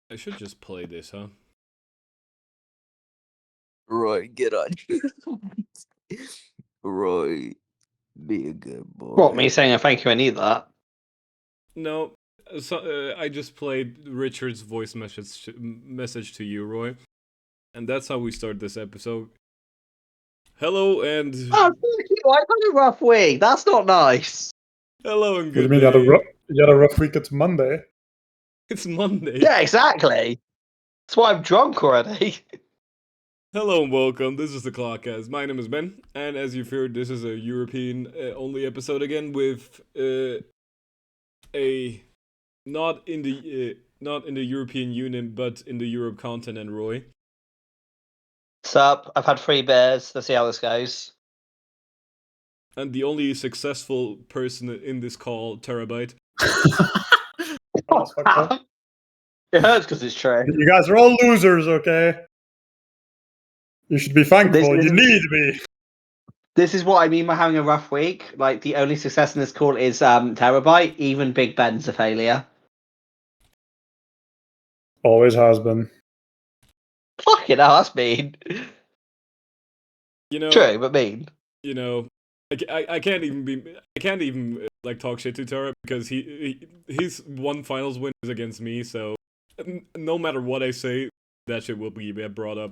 I should just play this, huh? Roy, get on. Roy, be a good boy. What, me saying a thank you, I need that? No, I just played Richard's voice message to you, Roy. And that's how we start this episode. Hello and... Oh, thank you. I've had a rough week. That's not nice. Hello and What do you good mean day. you had a rough week? It's Monday. It's Monday. Yeah, exactly. That's why I'm drunk already. Hello and welcome. This is the Clodcast. My name is Ben, and as you've heard, this is a European-only episode again with a not in the European Union, but in the Europe continent. Roy. Sup? I've had 3 beers. Let's see how this goes. And the only successful person in this call, Terabyte. That's fucked up. It hurts because it's true. You guys are all losers, okay? You should be thankful. You need to be. This is what I mean by having a rough week. Like, the only success in this call is Terabyte. Even Big Ben's a failure. Always has been. Fucking hell, that's mean. You know, True, but mean. You know, I can't even like talk shit to Tara because his one finals win is against me. So no matter what I say, that shit will be brought up.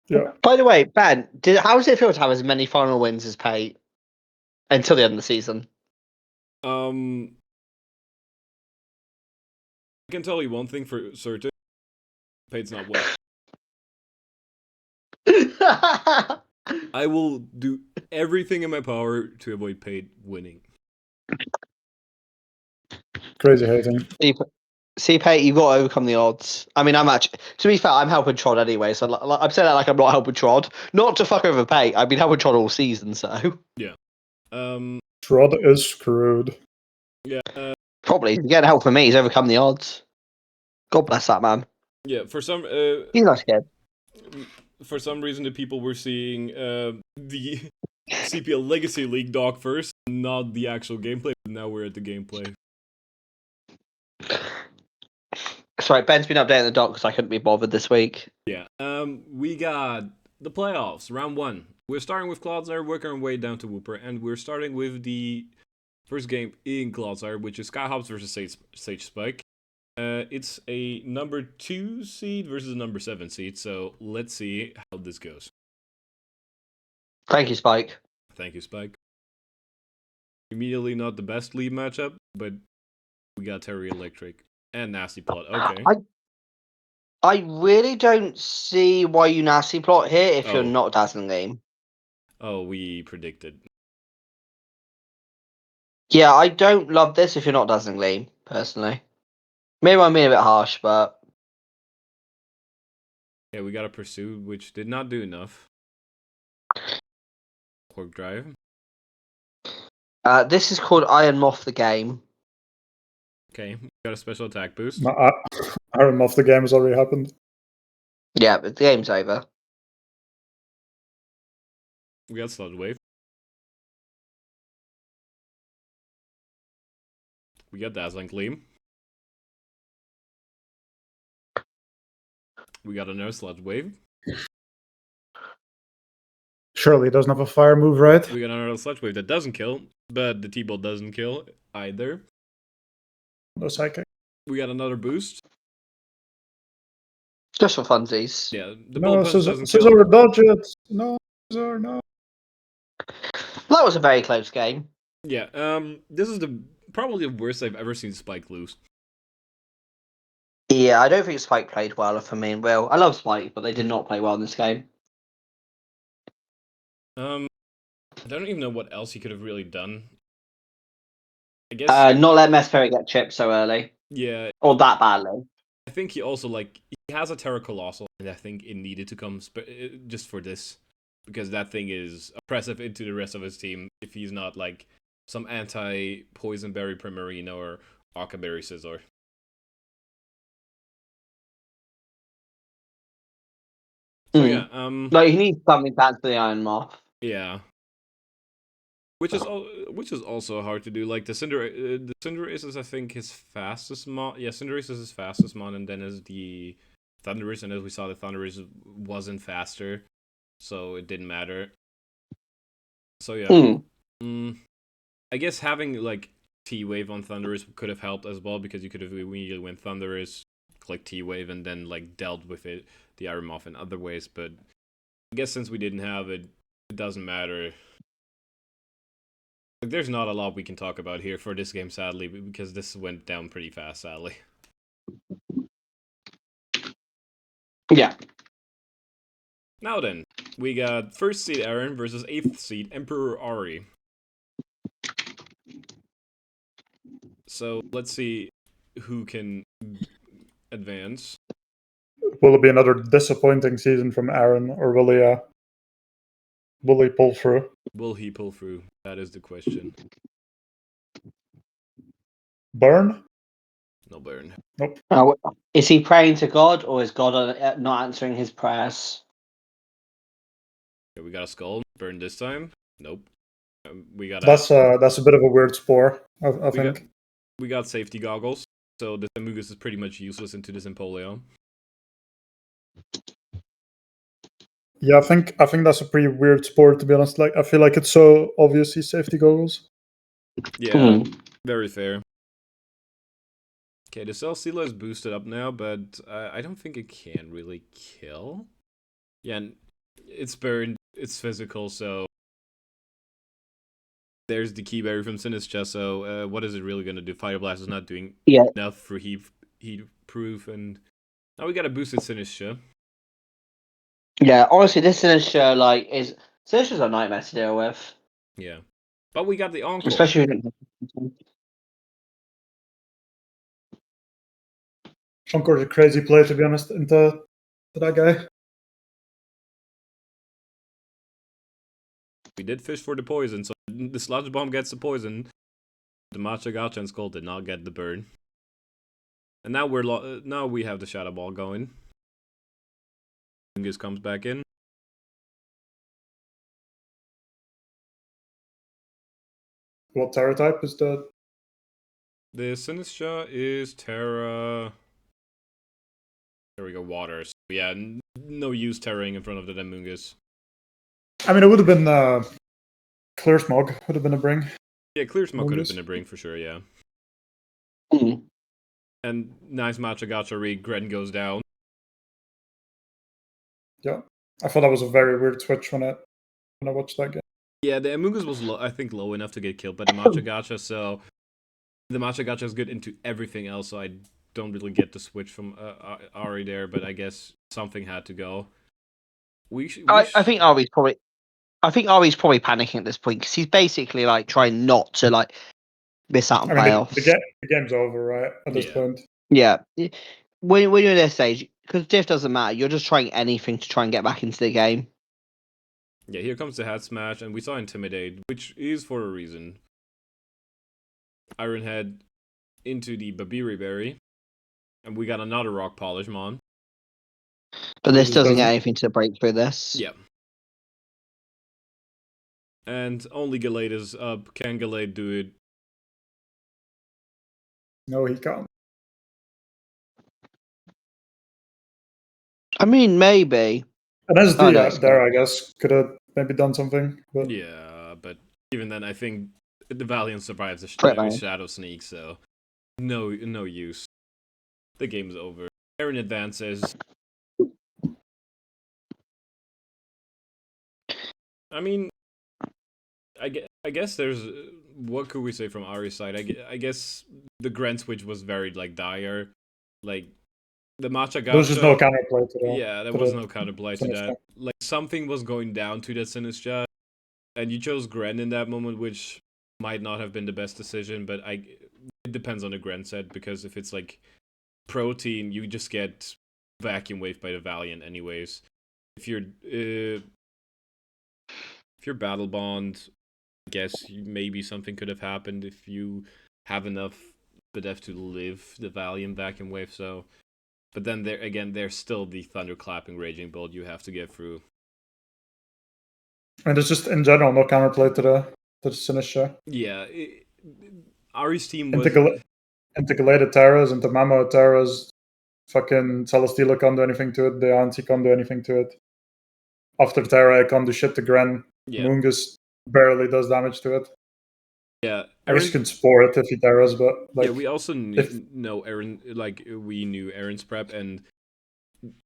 Yeah. By the way, Ben, how does it feel to have as many final wins as Pate until the end of the season? I can tell you one thing for certain: Pate's not winning. I will do everything in my power to avoid Pate winning. Crazy hating. See, Pate, you've got to overcome the odds. I mean, I'm actually, to be fair, I'm helping Trod anyway, so I'm saying that like I'm not helping Trod. Not to fuck over Pate, I've been helping Trod all season, so. Yeah. Trod is screwed. Yeah. Probably. He's getting help from me, he's overcome the odds. God bless that man. Yeah. For some. He's not scared. For some reason, the people were seeing the CPL Legacy League doc first, not the actual gameplay. But now we're at the gameplay. Sorry, Ben's been updating the doc because I couldn't be bothered this week. Yeah. We got the playoffs, round 1. We're starting with Clodsire, working our way down to Wooper, and we're starting with the first game in Clodsire, which is Skyhops versus Sage Spike. It's a number 2 seed versus a number 7 seed, so let's see how this goes. Thank you, Spike. Thank you, Spike. Immediately not the best lead matchup, but we got Terry Electric and Nasty Plot. Okay. I really don't see why you nasty plot here if you're not Dazzling Game. Oh, we predicted. Yeah, I don't love this if you're not Dazzling Gleam, personally. Maybe I'm being a bit harsh, but... Yeah, we got a Pursue, which did not do enough. Cork Drive. This is called Iron Moth the Game. Okay, got a special attack boost. Iron Moth the game has already happened. Yeah, but the game's over. We got Sludge Wave. We got Dazzling Gleam. We got another Sludge Wave. Surely he doesn't have a fire move, right? We got another Sludge Wave that doesn't kill, but the T-Ball doesn't kill either. No psychic. We got another boost. Just for funsies. Yeah, the No, Bullet Punch doesn't kill. Scissor, dodge it. No, Scissor, no. That was a very close game. Yeah, this is probably the worst I've ever seen Spike lose. Yeah, I don't think Spike played well for me and Will. I love Spike, but they did not play well in this game. I don't even know what else he could have really done. I guess not let Mesferic get chipped so early. Yeah. Or that badly. I think he also, he has a Terra Colossal, and I think it needed to come just for this. Because that thing is oppressive into the rest of his team if he's not, some anti-Poison Berry Primarina or Aqua Berry Scizor. So, yeah, he needs something back to the Iron Moth. Yeah. which is also hard to do. Like the Cinderace is I think his fastest mon. Yeah, Cinderace is his fastest mon, and then is the Thundurus, and as we saw, the Thundurus wasn't faster, so it didn't matter. So yeah, I guess having like T-Wave on Thundurus could have helped as well, because you could have immediately went Thundurus, click T-Wave, and then like dealt with it, the Iron Moth in other ways. But I guess since we didn't have it, it doesn't matter. Like, there's not a lot we can talk about here for this game, sadly, because this went down pretty fast, sadly. Yeah. Now then, we got 1st seed Aaron versus 8th seed Emperor Ari. So let's see who can advance. Will it be another disappointing season from Aaron, or will he pull through? Will he pull through? That is the question. Burn? No burn. Nope. Is he praying to God, or is God not answering his prayers? Okay, we got a skull. Burn this time. Nope. We got That's a bit of a weird spore, I think. We got safety goggles, so the Amogus is pretty much useless into this Empoleon. Yeah, I think that's a pretty weird sport, to be honest. Like, I feel like it's so obviously safety goggles. Yeah, very fair. Okay, the Celesteela is boosted up now, but I don't think it can really kill. Yeah, and it's burned, it's physical, so there's the Key Berry from Sinistcha, so what is it really going to do? Fire Blast is not doing enough for heat proof, and now we got a boosted Sinistcha. Yeah, honestly, this Sinistcha, Sinistcha's a nightmare to deal with. Yeah. But we got the Encore. Especially Encore's a crazy play, to be honest, into that guy. We did fish for the poison, so the Sludge Bomb gets the poison. The Machagacha and Skull did not get the burn. And now now we have the Shadow Ball going. Fungus comes back in. What Terra type is that? The Sinistcha is Terra. There we go, Water. So yeah, no use Terraing in front of the Demungus. I mean, it would have been Clear Smog would have been a bring. Yeah, Clear Smog could have been a bring for sure, yeah. And nice Machagacha read, Gren goes down. Yeah, I thought that was a very weird switch when I watched that game. Yeah, the Amogus was, I think, low enough to get killed by the Machagacha, so the Machagacha is good into everything else, so I don't really get the switch from Ari there, but I guess something had to go. I think Ari's probably panicking at this point, because he's basically like trying not to like miss out on playoffs. The game's over, right? At this point. Yeah, when you're at this stage, because diff doesn't matter, you're just trying anything to try and get back into the game. Yeah, here comes the Hat Smash, and we saw Intimidate, which is for a reason. Iron Head into the Babiri Berry, and we got another Rock Polish Mon. But this doesn't get anything to break through this. Yeah. And only Gallade is up. Can Gallade do it? No, he can't. I mean, maybe. And as there, I guess, could have maybe done something. But... Yeah, but even then, I think the Valiant survives the Shadow Sneak, so no use. The game's over. Aaron advances. I mean, I guess there's... What could we say from Ari's side? I guess the Grand Switch was very, dire. Like, the Machagacha... There was just no counterplay to that. Yeah, there was no counterplay to that. Like, something was going down to that Sinistcha, and you chose Gren in that moment, which might not have been the best decision, but it depends on the Gren set, because if it's, Protein, you just get vacuum waved by the Valiant anyways. If you're Battle Bond, I guess maybe something could have happened if you have enough Bedef to live the Valiant vacuum wave, so... But then there's still the Thunderclapping Raging Bolt you have to get through. And there's just, in general, no counterplay to to Sinistra. Yeah, Ari's team was... Intercalated Terras, into Mamo Terras, fucking Celesteela can't do anything to it, the Auntie can't do anything to it. After Terra, I can't do shit to Gren. Yeah. Mungus barely does damage to it. Yeah, I guess you can spore it if he Terras, but like... Yeah, we also know Aaron, like, we knew Aaron's prep, and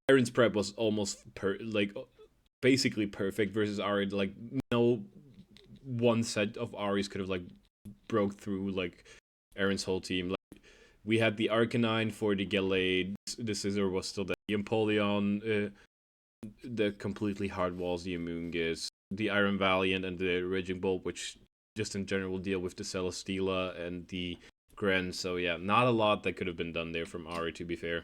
Aaron's prep was almost, basically perfect versus Ari. Like, no one set of Ari's could have, like, broke through, like, Aaron's whole team. Like, we had the Arcanine for the Gallade, the Scizor was still there, the Empoleon, the completely hard walls, the Amoonguss, the Iron Valiant, and the Raging Bolt, which just in general deal with the Celesteela and the Gren. So yeah, not a lot that could have been done there from Ari, to be fair.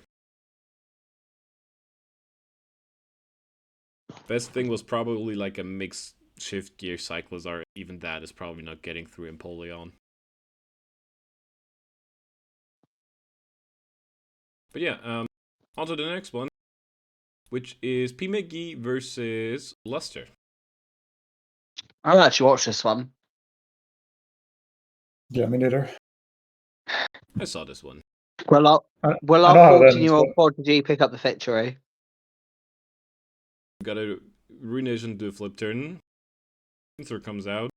Best thing was probably like a mixed shift gear Cyclizar. Even that is probably not getting through Empoleon. But yeah, on to the next one, which is Pimegi versus Luster. I'll actually watch this one. Yeah, me neither. I saw this one. Will our I know how it ends, 14-year-old prodigy pick up the victory? Got a Ruination to flip turn. Pinsir comes out.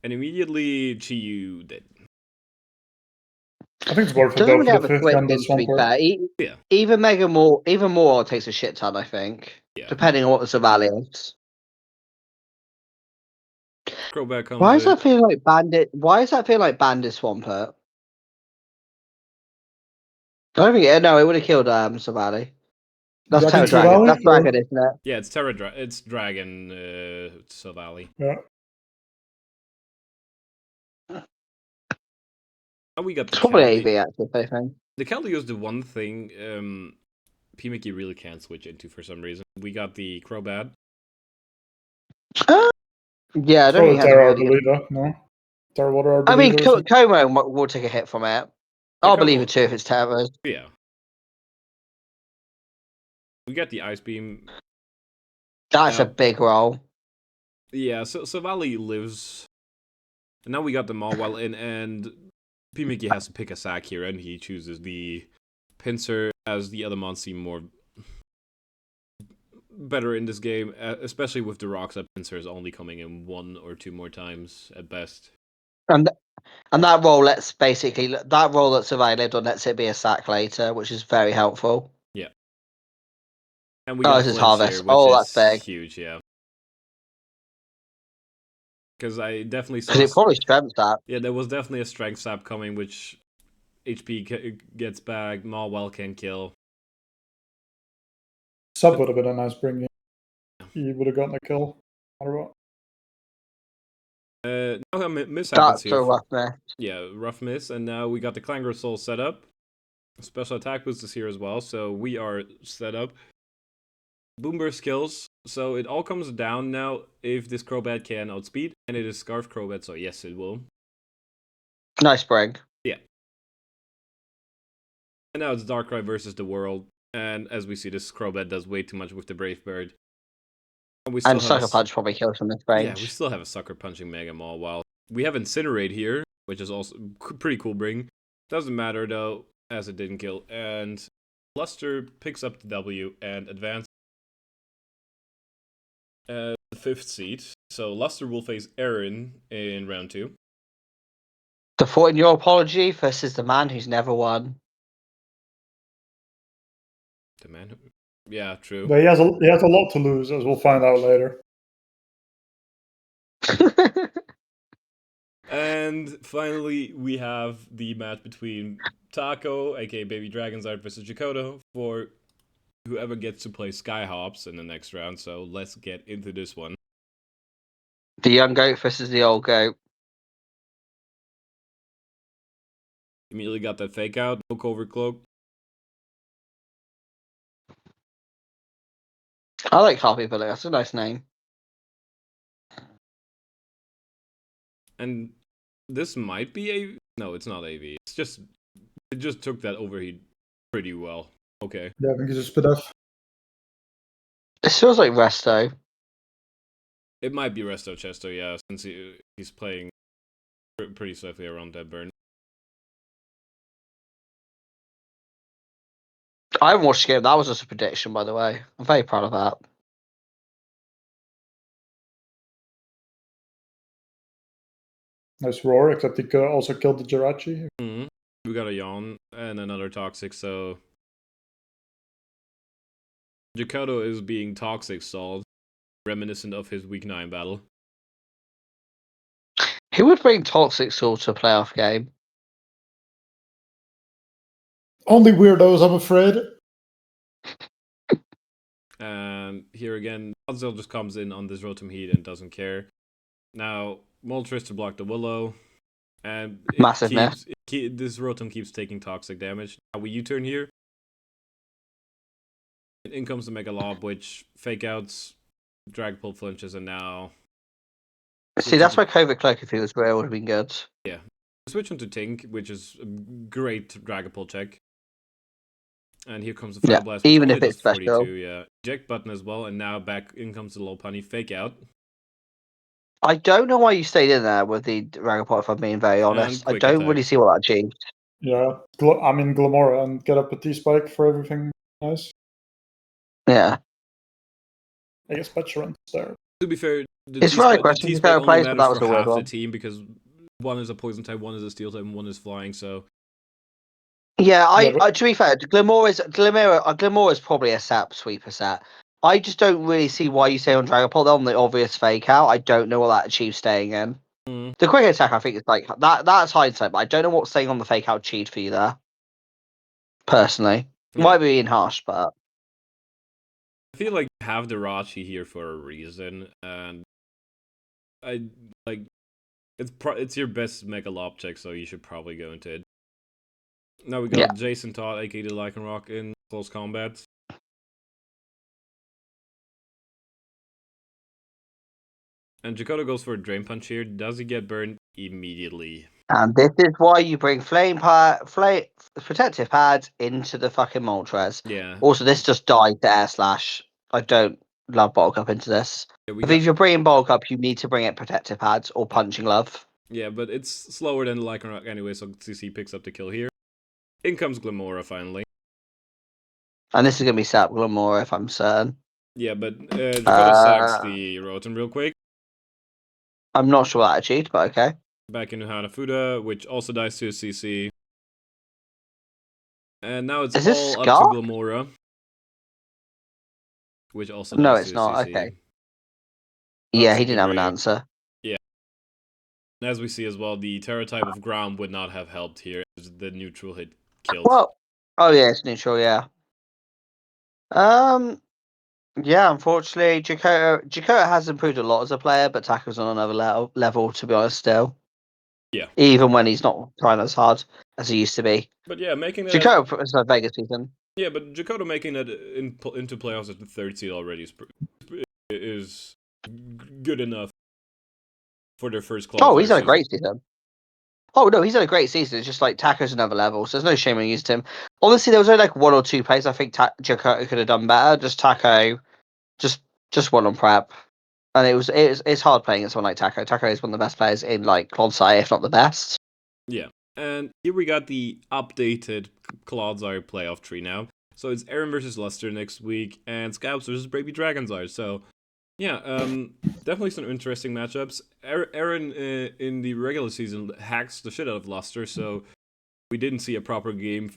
And immediately Chiyu dead. I think it's more for Doesn't both really have the a fifth quick and the win, to be Swampert. fair. Yeah. Even more takes a shit ton, I think. Yeah. Depending on what the Savali is. Crowback comes Why does in. that feel like Bandit? Why does that feel like Bandit Swampert? I don't think no, it would have killed Savali. That's Dragon Terra Dragon. Savali, That's or- Dragon, isn't it? Yeah, it's Dragon Savali. Yeah. Now we got the It's probably Kelly. AV actually, if anything. The Kelly is the one thing Pimiki really can't switch into for some reason. We got the Crobat. Yeah, I don't Throw think a he has a Terra really good. Arboleda, no? Terra Water Arboleda. I mean, or something. Como will take a hit from it. I'll believe it too if it's Terra's. Yeah. We got the Ice Beam. That's a big roll. Yeah, so Savali lives. And now we got the Mawile in, and Pimiki has to pick a sack here, and he chooses the Pinsir, as the other mons seem more better in this game, especially with the rocks that Pinsir is only coming in 1 or 2 more times at best. And that roll lets basically that roll that Savali lived on lets it be a sack later, which is very helpful. Yeah. And we got this is Flinch Harvest. here, which That's is big. huge, yeah. Because I definitely saw... Because it probably strengths that. Yeah, there was definitely a strength sap coming, which HP gets back, Mawile can kill. Sub would have been a nice bring in. He would have gotten a kill, no matter what. Now a miss happens That's a here. rough miss. Yeah, rough miss, and now we got the Clangor Soul set up. Special attack boost is here as well, so we are set up. Boomburst kills, so it all comes down now if this Crobat can outspeed, and it is Scarf Crobat, so yes, it will. Nice bring. Yeah. And now it's Darkrai versus the world, and as we see, this Crobat does way too much with the Brave Bird. And Sucker Punch probably kills from this range. Yeah, we still have a Sucker Punching Mega Maul, while we have Incinerate here, which is also pretty cool bring. Doesn't matter though, as it didn't kill, and Luster picks up the W and advances. The 5th seed, so Luster will face Aaron in round 2. The 14-year-old apology versus the man who's never won. The man who... Yeah, true. But he has a lot to lose, as we'll find out later. And finally, we have the match between Taco, aka Baby Dragon's Art, versus Jakoto for whoever gets to play Skyhops in the next round. So let's get into this one. The young goat versus the old goat. Immediately got that fake out, no cover cloak. I like Harpy Bullet. That's a nice name. And this might be a... No, it's not AV. It just took that overheat pretty well. Okay. Yeah, I think he's a spit off. It feels like Resto. It might be Resto Chesto, yeah, since he's playing pretty safely around that burn. I haven't watched the game. That was just a prediction, by the way. I'm very proud of that. Nice roar, except he also killed the Jirachi. Mm-hmm. We got a Yawn and another Toxic, so Jakoto is being Toxic stalled, reminiscent of his Week 9 battle. Who would bring Toxic Sword to a playoff game? Only weirdos, I'm afraid. And here again, Godzilla just comes in on this Rotom Heat and doesn't care. Now, Moltres to block the Willow, and Massive miss. This Rotom keeps taking Toxic damage. Now we U-turn here. In comes the Mega Lob, which fake outs, Dragapult flinches, and now... See, that's why COVID Cloak, if he was rare, would have been good. Yeah. Switch into Tink, which is a great Dragapult check. And here comes the Fire Blast, which even only if it's does 42, special. yeah. Eject button as well, and now back in comes the Lopunny, fake out. I don't know why you stayed in there with the Dragapult, if I'm being very honest. I quick don't attack. really see what that achieved. Yeah, Glamora and get up a T-Spike for everything nice. Yeah. I guess Petrun's there. To be fair, the It's really a question T-Spike who only plays, but matters that was for a weird half the one. team because one is a poison type, one is a steel type, and one is flying, so... Yeah, Yeah, to be fair, Glamora is probably a sap sweeper set. I just don't really see why you say on Dragapult, they're on the obvious fake out. I don't know what that achieves staying in. The quick attack, I think, is like that's hindsight, but I don't know what staying on the fake out achieved for you there. Personally. Yeah. Might be being harsh, but I feel like you have the Rachi here for a reason, and I like it's your best Mega Lob check, so you should probably go into it. Now we got Jason Todd, aka the Lycanroc, in close combat. And Jakoto goes for a Drain Punch here. Does he get burned immediately? and this is why you bring protective pads into the fucking Moltres. Yeah. Also, this just died to Air Slash. I don't love Bulk Up into this. If you're bringing Bulk Up, you need to bring it protective pads or Punching Love. Yeah, but it's slower than the Lycanroc anyway, so CC picks up the kill here. In comes Glamora finally. And this is going to be Sap Glamora, if I'm certain. Yeah, but Jakoto sacks the Rotom real quick. I'm not sure what that achieved, but okay. Back into Hanafuda, which also dies to a CC. And now it's all up to Glamora. Which also dies it's to not. a CC. Okay. Yeah, he didn't have an answer. Yeah. And as we see as well, the Terra type of ground would not have helped here as the neutral hit killed. Well, oh yeah, it's neutral, yeah. Yeah, unfortunately, Jakoto has improved a lot as a player, but Taco's on another level, to be honest, still. Yeah. Even when he's not trying as hard as he used to be. But yeah, making that... Jakoto is a Vegas season. Yeah, but Jakoto making that into playoffs at the third seed already is good enough for their first class. Oh, he's had a great season. Oh, no, he's had a great season. It's just like Taco's another level, so there's no shame in using him. Honestly, there was only like one or two plays I think Jakoto could have done better. Just Taco, just one on prep. And it's hard playing against someone like Taco. Taco is one of the best players in like Clodsire, if not the best. Yeah. And here we got the updated Clodsire playoff tree now. So it's Aaron versus Luster next week, and Scalps versus Baby Dragonzire. So, yeah, definitely some interesting matchups. Aaron in the regular season hacks the shit out of Luster, so we didn't see a proper game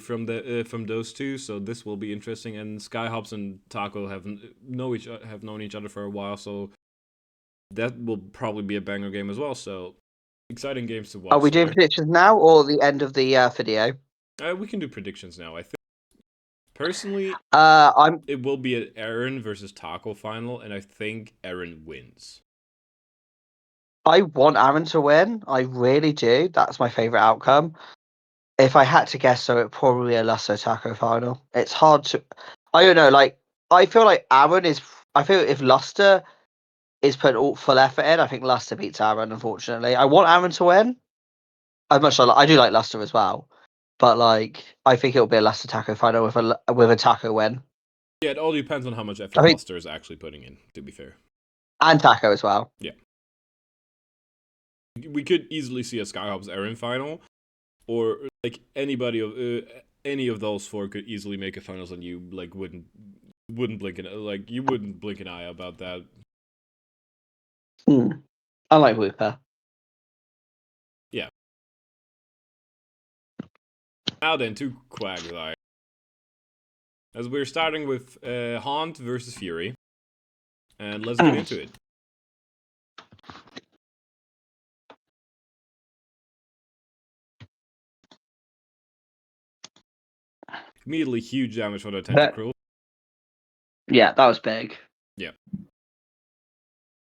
from those two. So this will be interesting. And Skyhops and Taco have known each other for a while, so that will probably be a banger game as well. So exciting games to watch. Are we doing predictions now or the end of the video? We can do predictions now. I think personally, it will be an Aaron versus Taco final, and I think Aaron wins. I want Aaron to win. I really do. That's my favorite outcome. If I had to guess, so it probably a Luster Taco final. It's hard to. I don't know. Like I feel like Aaron is. I feel if Luster is put all full effort in, I think Luster beats Aaron. Unfortunately, I want Aaron to win. As much as I do like Luster as well, but like I think it'll be a Luster Taco final with a Taco win. Yeah, it all depends on how much effort Luster is actually putting in. To be fair. And Taco as well. We could easily see a Skyhops Aaron final, or like any of those four could easily make a finals, and you like wouldn't blink you wouldn't blink an eye about that. I like Wooper. Now then, to Quagsire. As we're starting with Haunt versus Fury, and let's get into it. Immediately huge damage for the Tentacruel. Yeah, that was big.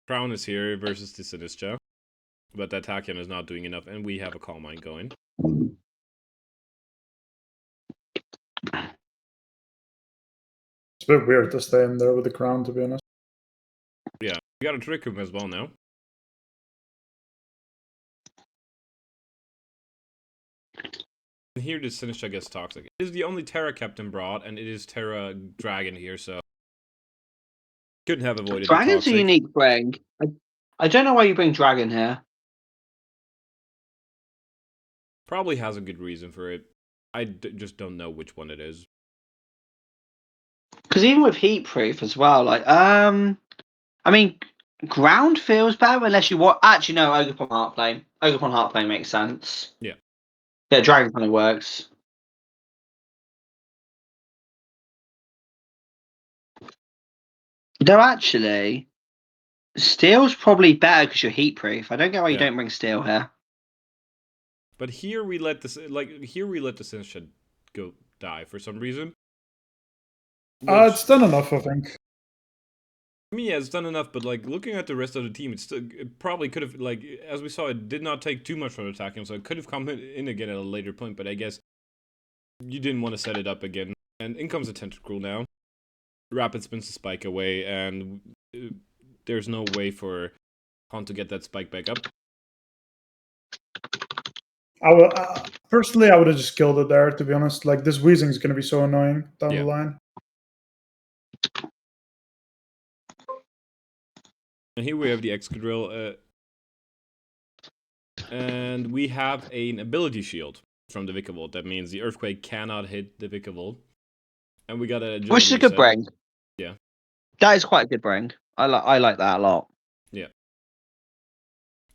Crown is here versus the Sinistra, but that Tachyon is not doing enough, and we have a Calm Mind going. It's a bit weird to stay in there with the crown, to be honest. Yeah, we got a Trick Room as well now. And here the Sinistra gets toxic. It is the only Terra Captain brought, and it is Terra Dragon here, so couldn't have avoided Dragon's the a toxic. unique bring. I don't know why you bring Dragon here. Probably has a good reason for it. I just don't know which one it is. Because even with Heat Proof as well, like, I mean, Ground feels better unless you want. Actually, no, Ogerpon Heartflame. Ogerpon Heartflame makes sense. Yeah. Yeah, Dragon kind of works. Though actually, Steel's probably better because you're Heat Proof. I don't get why you Yeah. don't bring Steel here. But here we let the Sinistra go die for some reason. It's done enough, I think. I mean, yeah, it's done enough, but like looking at the rest of the team, it probably could have, like, as we saw, it did not take too much from attacking, so it could have come in again at a later point, but I guess you didn't want to set it up again. And in comes the Tentacruel now. Rapid spins the spike away, and there's no way for Han to get that spike back up. Personally, I would have just killed it there, to be honest. Like, this Weezing is going to be so annoying down the line. And here we have the Excadrill, and we have an ability shield from the Vikavolt. That means the Earthquake cannot hit the Vikavolt. And we got a agility Which is a good set. bring. Yeah. That is quite a good bring. I like that a lot. Yeah.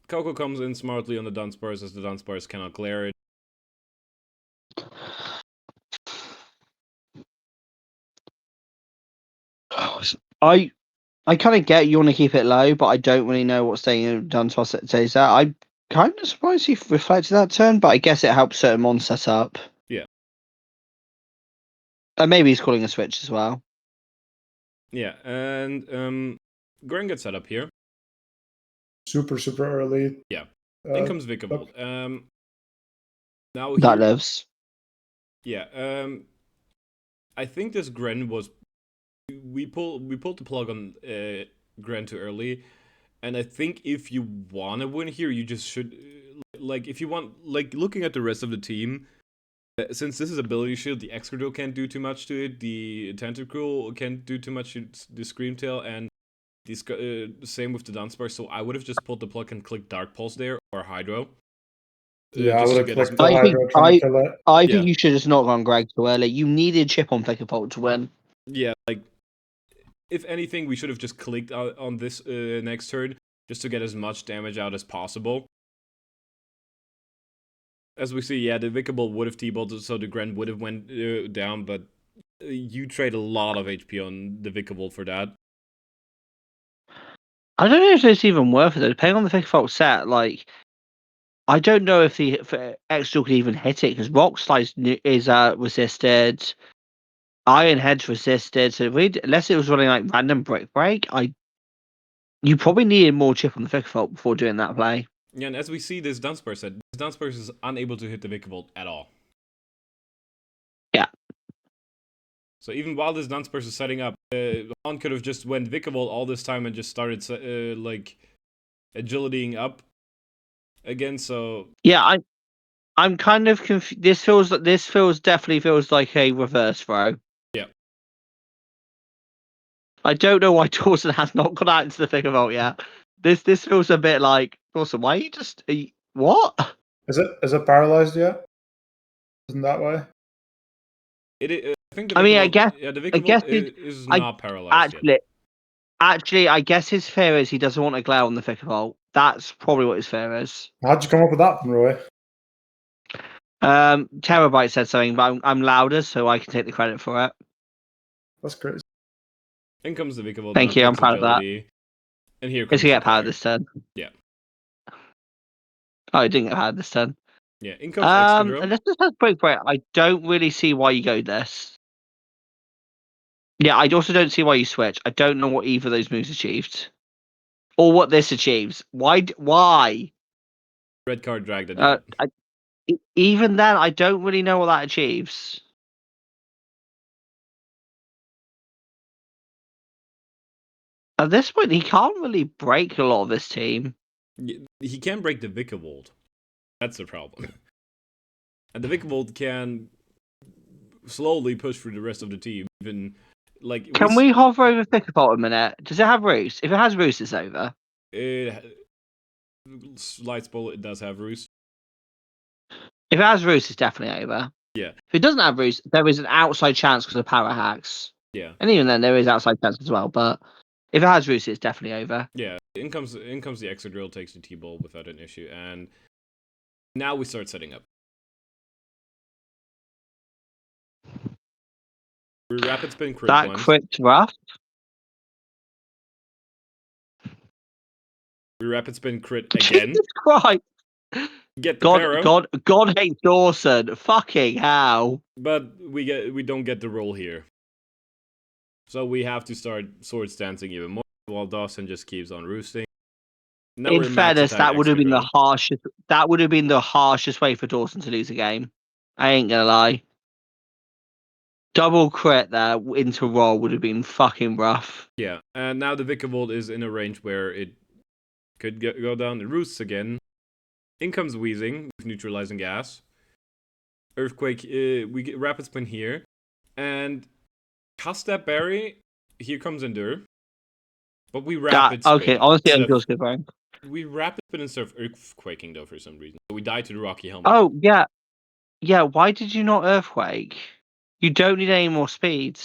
Coco comes in smartly on the Dunsparce as the Dunsparce cannot clear it. I kind of get you want to keep it low, but I don't really know what staying Dunsparce says that. I'm kind of surprised he reflected that turn, but I guess it helps certain mon set up. Yeah. And maybe he's calling a switch as well. Yeah, and Gren gets set up here. Super early. Yeah. In comes Vikavolt. Now That lives. Yeah. I think this Gren was we pulled the plug on Gren too early, and I think if you want to win here, you just should like if you want like looking at the rest of the team. Since this is ability shield, the Excadrill can't do too much to it. The Tentacruel can't do too much to the Screamtail, and the same with the Dunsparce. So I would have just pulled the plug and clicked Dark Pulse there or Hydro. Yeah, I would have clicked the I Hydro trying to kill it. I think you should just not gone Greg too early. You needed chip on Vikavolt to win. Yeah, like if anything, we should have just clicked on this next turn just to get as much damage out as possible. As we see, yeah, the Vikavolt would have T-bolted, so the Gren would have went down, but you trade a lot of HP on the Vikavolt for that. I don't know if it's even worth it, though. Depending on the Vikavolt set, like, I don't know if the Excadrill could even hit it, because Rock Slide is resisted, Iron Head's resisted, so unless it was running like random Brick Break, you probably needed more chip on the Vikavolt before doing that play. Yeah, and as we see this Dunsparce set, this Dunsparce is unable to hit the Vikavolt at all. Yeah. So even while this Dunsparce is setting up, Han could have just went Vikavolt all this time and just started like agilitying up again. So yeah, I'm kind of confused. This definitely feels like a reverse throw. Yeah. I don't know why Dawson has not gone out into the Vikavolt yet. This feels a bit like Dawson. Why are you just what? Is it paralyzed yet? Isn't that why? I think the I mean, I Vikavolt- guess yeah, the I Vikavolt guess it, is I not paralyzed yet. actually, I guess his fear is he doesn't want to glare on the Vikavolt. That's probably what his fear is. How'd you come up with that, Roy? Terabyte said something, but I'm louder, so I can take the credit for it. That's crazy. In comes the Vikavolt. Thank you, I'm proud of that. Agility, and here Is comes he the get powered player. this turn? Yeah. Oh, he didn't get powered this turn. Yeah, in comes Excadrill. And let's just have a quick break. I don't really see why you go this. Yeah, I also don't see why you switch. I don't know what either of those moves achieved, or what this achieves. Why? Red card dragged it out. Even then, I don't really know what that achieves. At this point, he can't really break a lot of this team. He can break the Vikavolt. That's the problem. And the Vikavolt can slowly push through the rest of the team. Even like Can we hover over Vikavolt a minute? Does it have Roost? If it has Roost, it's over. Slight spoiler, it does have Roost. If it has Roost, it's definitely over. Yeah. If it doesn't have Roost, there is an outside chance because of power hacks. Yeah. And even then, there is outside chance as well. But if it has Roost, it's definitely over. Yeah. In comes the Excadrill, takes the T-Ball without an issue, and now we start setting up. We rapid spin crit That once. crit's rough. We rapid spin crit again. Jesus Christ. Get the Paro. God hates Dawson. Fucking hell. But we don't get the roll here. So we have to start Swords Dancing even more while Dawson just keeps on roosting. Now In fairness, that would have been the harshest. That would have been the harshest way for Dawson to lose a game. I ain't gonna lie. Double crit there into roll would have been fucking rough. Yeah, and now the Vikavolt is in a range where it could go down the roosts again. In comes Wheezing with neutralizing gas. Earthquake, we get rapid spin here. And cast that berry. Here comes Endure. But we rapid spin. Okay, honestly, I'm just good. We rapid spin instead of Earthquaking though for some reason. So we die to the Rocky Helmet. Oh, yeah. Yeah, why did you not Earthquake? You don't need any more speed.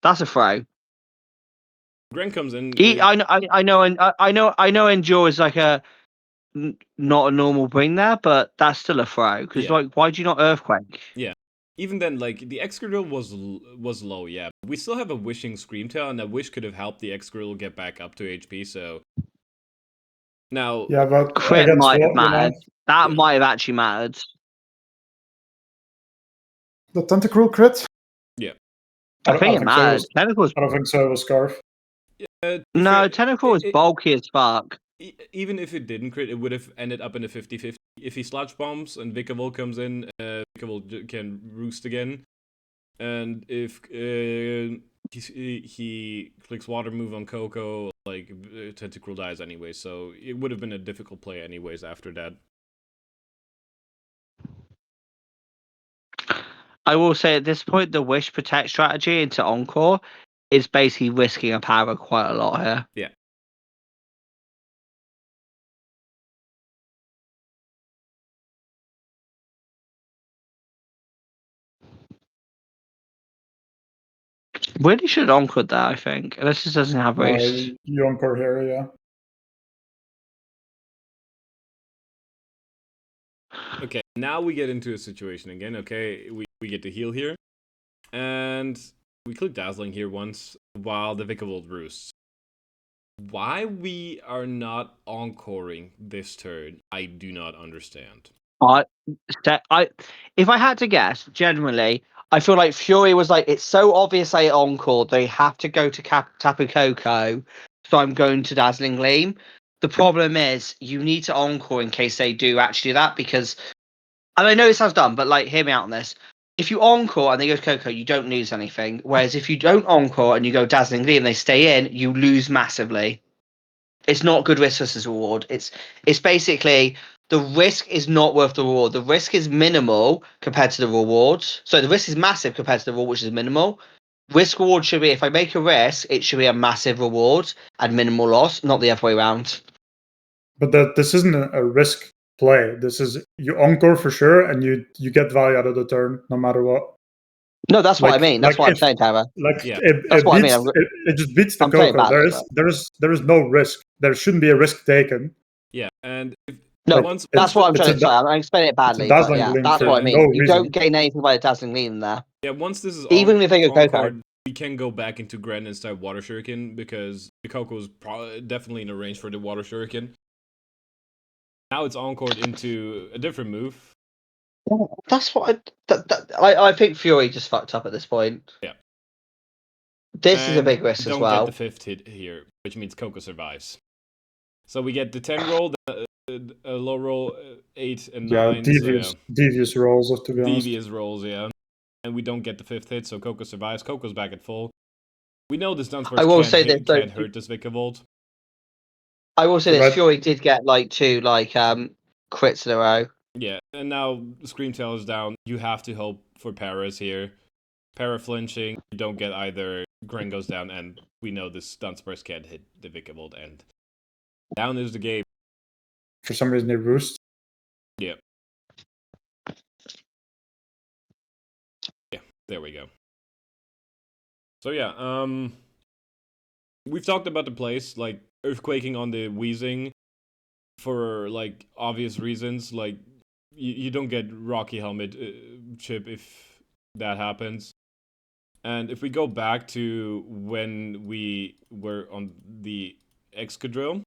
That's a throw. Gren comes in. I know Endure is like a not a normal bring there, but that's still a throw. Because like, why do you not Earthquake? Yeah. Even then, like, the Excadrill was low, yeah. We still have a Wishing Screamtail, and that Wish could have helped the Excadrill get back up to HP, so... Now... Yeah, but crit might have mattered. That might have actually mattered. The Tentacruel crit? Yeah. I think it mattered. I don't think so, it was Scarf. No, Tentacruel is bulky as fuck. Even if it didn't crit, it would have ended up in a 50-50. If he Sludge Bombs and Vikavolt comes in, Vikavolt can roost again. And if he clicks Water Move on Coco, like, Tentacruel dies anyway, so it would have been a difficult play anyways after that. I will say at this point, the Wish Protect strategy into Encore is basically risking a power quite a lot here. Yeah. Really should Encore there, I think. Unless it doesn't have Roost. You Encore here, yeah. Okay, now we get into a situation again, okay? We get to heal here. And we click Dazzling here once while the Vikavolt roosts. Why we are not encoring this turn, I do not understand. If I had to guess, generally, I feel like Fury was like, it's so obvious they encore, they have to go to Tapu Koko, so I'm going to Dazzling Gleam. The problem is, you need to encore in case they do actually do that, because, and I know this sounds dumb, but like, hear me out on this. If you encore and they go to Koko, you don't lose anything. Whereas if you don't encore and you go Dazzling Gleam and they stay in, you lose massively. It's not good risk versus reward. It's basically the risk is not worth the reward. The risk is minimal compared to the reward. So the risk is massive compared to the reward, which is minimal. risk reward should be, if I make a risk, it should be a massive reward and minimal loss, not the other way around. But this isn't a risk play. This is you encore for sure, and you get value out of the turn no matter what. No, that's what I mean. That's what I'm saying, Tara. Like Yeah. That's what I mean. it just beats the I'm saying Coco. badly, There is no risk. There shouldn't be a risk taken. Yeah, and No, once that's what I'm it's trying a to say. I'm explaining it badly, but dazzling yeah, gleam that's for what I mean. no You reason. don't gain anything by a dazzling gleam in there. Yeah, once this is Even if they go on Coco. card, we can go back into Gren instead of Water Shuriken because the Coco is definitely in the range for the Water Shuriken. Now it's encored into a different move. That's what I think Fury just fucked up at this point. Yeah. This is a big risk as Don't well. get the 5th hit here, which means Coco survives. So we get the 10 roll, a low roll, 8 and 9. Devious rolls, to be honest. Devious rolls, yeah. And we don't get the 5th hit, so Coco survives. Coco's back at full. We know this Dunsparce can't hurt this Vikavolt. I will say this, Fury did get like 2 crits in a row. Yeah, and now Screamtail is down. You have to hope for Paras here. Para flinching, you don't get either. Gren goes down, and we know this Dunsparce can't hit the Vikavolt, and down is the game. For some reason, they roost. Yeah. Yeah, there we go. So yeah, we've talked about the plays, like earthquaking on the Weezing for like obvious reasons. Like you don't get Rocky Helmet chip if that happens. And if we go back to when we were on the Excadrill,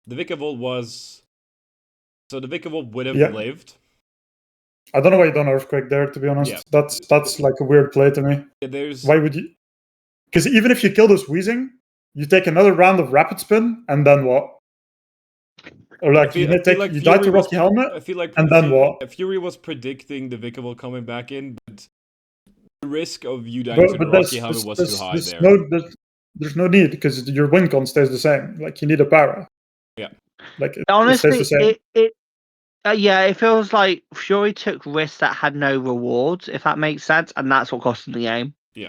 the Vikavolt was... So the Vikavolt would have lived. I don't know why you don't Earthquake there, to be honest. Yeah. That's like a weird play to me. Yeah, why would you... Because even if you kill this Weezing, you take another round of Rapid Spin, and then what? Or like you die to Rocky Helmet, I feel like and then what? Fury was predicting the Vikavolt coming back in, but the risk of you dying to the Rocky Helmet was too high there. There's no need, because your win con stays the same. Like, you need a para. Yeah. Like, honestly, it stays the same. It feels like Fury took risks that had no rewards, if that makes sense, and that's what cost him the game. Yeah.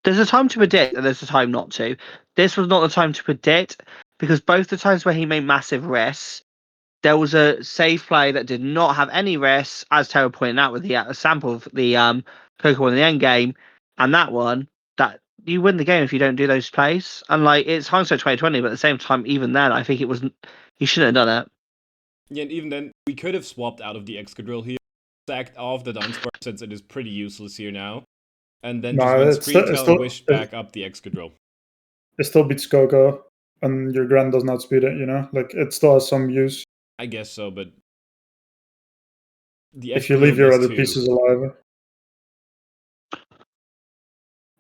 There's a time to predict, and there's a time not to. This was not the time to predict, because both the times where he made massive risks, there was a safe play that did not have any risks, as Tara pointed out with the sample of the Pokemon in the end game, and that one, that you win the game if you don't do those plays. And like, it's hindsight 2020, but at the same time, even then, I think he shouldn't have done it. Yeah, and even then, we could have swapped out of the Excadrill here, sacked off the Dunsparce since it is pretty useless here now, and then just went Screamtail and wished back up the Excadrill. It still beats Coco, and your Grand does not speed it, you know? Like, it still has some use. I guess so, but... if you leave your other pieces alive.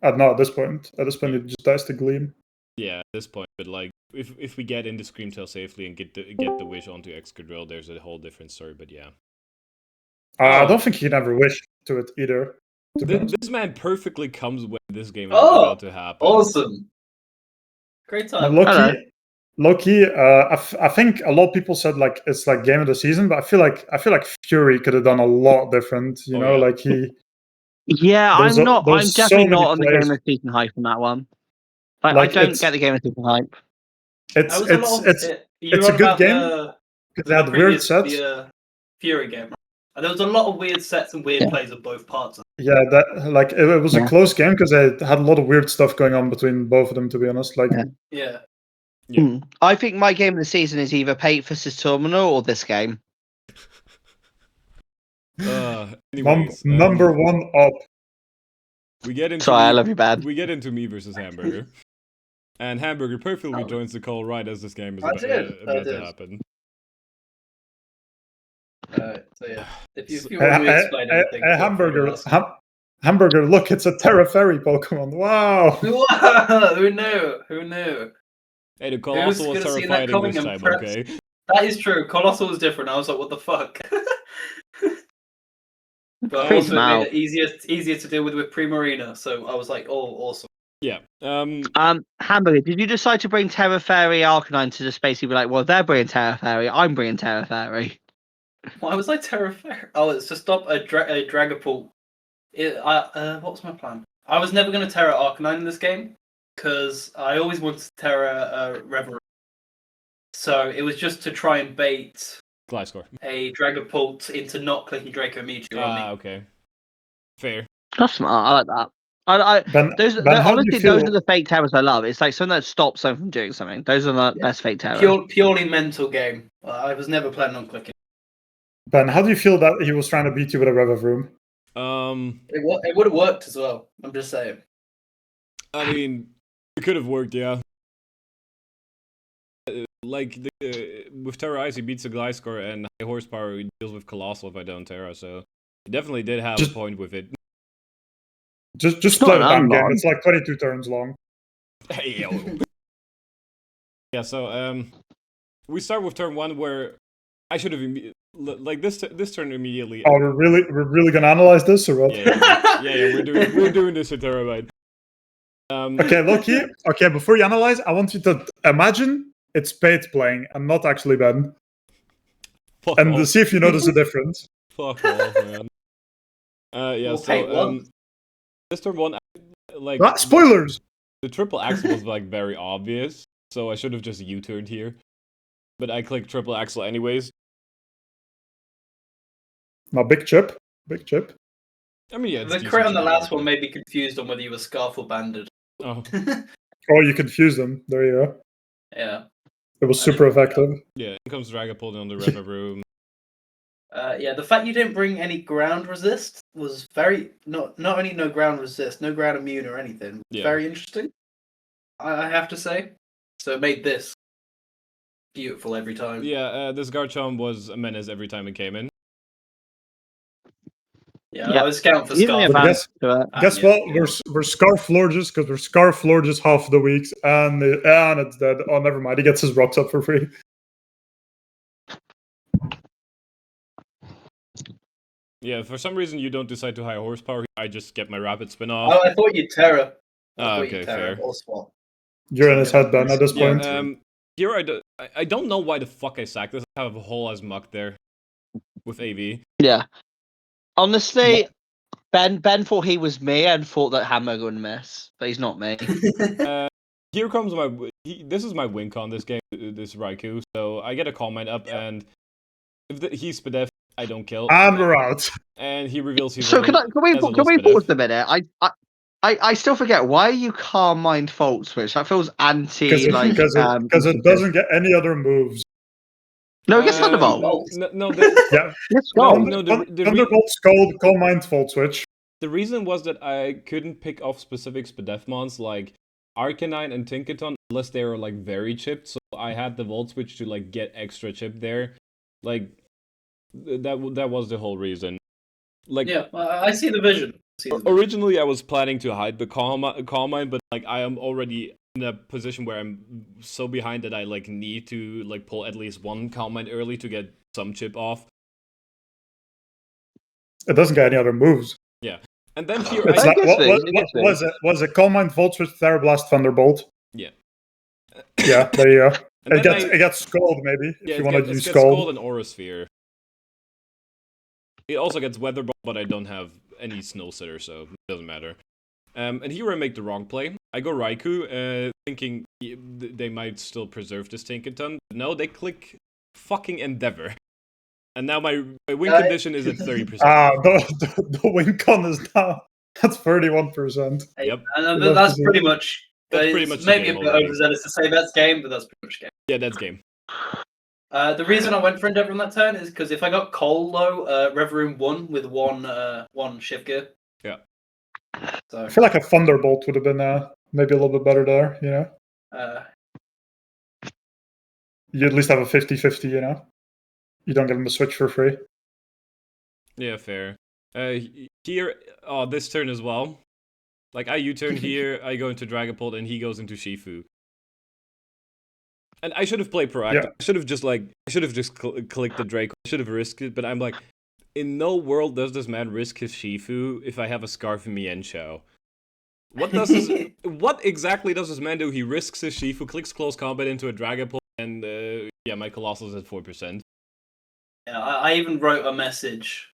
No, at this point. At this point, it just dies to Gleam. Yeah, at this point, but like, if we get into Screamtail safely and get the wish onto Excadrill, there's a whole different story, but yeah. I don't think he can ever wish to it either. This man perfectly comes when this game is about to happen. Awesome. Great time. Low-key, I think a lot of people said like it's like game of the season, but I feel like Fury could have done a lot different. You know, like he. Yeah, I'm definitely not on the game of the season hype on that one. Like, I don't get the game of the season hype. It's a good game because they had weird sets. The Fury game, right? And there was a lot of weird sets and weird plays on both parts. Yeah, that it was a close game because they had a lot of weird stuff going on between both of them. To be honest, like yeah. I think my game of the season is either Pate vs Terminal or this game. Anyways, number one up. We get into I love you, bad. We get into me versus Hamburger, and Hamburger perfectly joins the call right as this game is about to happen. So yeah, if you want me to explain anything, Hamburger, look, it's a Terra Fairy Pokemon. Wow! Who knew? Hey, the Colossal was terrifying this time, okay? That is true. Colossal was different. I was like, what the fuck? But also it made it easier to deal with Primarina, so I was like, oh, awesome. Yeah. Hamburger, did you decide to bring Terra Fairy Arcanine to the space? You'd be like, well, they're bringing Terra Fairy, I'm bringing Terra Fairy. Why was I Terra? Oh, it's to stop a Dragapult. What was my plan? I was never going to Terra Arcanine in this game because I always wanted to Terra Reverie. So it was just to try and bait Gliscor. a Dragapult into not clicking Draco Meteor on me. Okay. Fair. That's smart. I like that. Ben, how do you Honestly, feel? those are the fake terrors I love. It's like something that stops someone from doing something. Those are the best fake terrors. Purely mental game. I was never planning on clicking. Ben, how do you feel that he was trying to beat you with a Revavroom? It would have worked as well. I'm just saying. I mean, it could have worked, yeah. Like, with Terra Ice, he beats a Gliscor, and high horsepower, he deals with Colossal if I don't Terra, so he definitely did have a point with it. Just play the damn game. It's like 22 turns long. Hey, yo. Yeah, so, we start with turn 1, where I should have, like, this turn immediately... Oh, we're really gonna analyze this, or what? Yeah, we're doing this at Terabyte. Okay, look here. Okay, before you analyze, I want you to imagine it's Pate playing and not actually Ben. Fuck and off. See if you notice the difference. Fuck off, man. Yeah, well, so, this turn 1, like... spoilers! The triple axle was, like, very obvious, so I should have just U-turned here. But I clicked triple axle anyways. No, big chip. Big chip. I mean, yeah, the crit on the last one made me confused on whether you were Scarf or Banded. Oh. Oh, you confused them. There you go. Yeah. It was super effective. Yeah, in comes Dragapult on the Revavroom. Yeah, the fact you didn't bring any ground resist was very... Not only no ground resist, no ground immune or anything. Very interesting, I have to say. So it made this beautiful every time. Yeah, this Garchomp was a menace every time it came in. Yeah, I was scouting for Scarf. Guess what? We're Scarf Lorges because we're Scarf Lorges half the weeks, and it's dead. Oh, never mind. He gets his rocks up for free. Yeah, for some reason you don't decide to high horsepower. I just get my rapid spin off. Oh, I thought you'd Terra. Okay, fair. You're in his head, Ben, at this point. Here I don't know why the fuck I sacked this. I have a whole as muck there with AV. Yeah. Honestly, Ben thought he was me and thought that Hamburger would miss, but he's not me. Here comes this is my win con this game, this Raikou. So I get a Calm Mind up, and if he's Spadef, I don't kill. And we're out. And he reveals he's So can we pause a minute? I still forget, why are you Calm Mind Fault Switch? That feels anti because it doesn't get any other moves. No, it gets Thunderbolt. Thunderbolt, Scald, Calm Mind, Fault Switch. The reason was that I couldn't pick off specific Spadefmons like Arcanine and Tinkaton unless they were like very chipped, so I had the Volt Switch to like get extra chip there. Like that was the whole reason. Like yeah, I see the vision. Originally, I was planning to hide the Calm Mind, but like I am already in a position where I'm so behind that I like need to like pull at least one Calm Mind early to get some chip off. It doesn't get any other moves. Yeah, and then here was it Calm Mind, Volt Switch, Therablast, Thunderbolt? Yeah. Yeah, there you go. It gets Scald maybe if you want to use Scald and Aura Sphere. It also gets Weather Ball, but I don't have any Snow Sitter, so it doesn't matter. And here I make the wrong play. I go Raikou, thinking they might still preserve this Tinkaton. No, they click fucking Endeavor. And now my win condition is at 30%. The win con is now at 31%. Yep. And that's pretty much... pretty much maybe a bit overzealous to say that's game, but that's pretty much game. Yeah, that's game. The reason I went for Endeavor on that turn is because if I got Colo, Revavroom won with one shift gear. Yeah. So I feel like a Thunderbolt would have been maybe a little bit better there, you know? You at least have a 50-50, you know? You don't get him to switch for free. Yeah, fair. Here, this turn as well. Like, I U-turn here, I go into Dragapult, and he goes into Shifu. And I should have played proactive. Yeah. I should have just clicked the Draco. I should have risked it, but I'm like, in no world does this man risk his Shifu if I have a Scarf in Mienshao. What exactly does this man do? He risks his Shifu, clicks Close Combat into a Dragapult, and my Colossal's at 4%. Yeah, I even wrote a message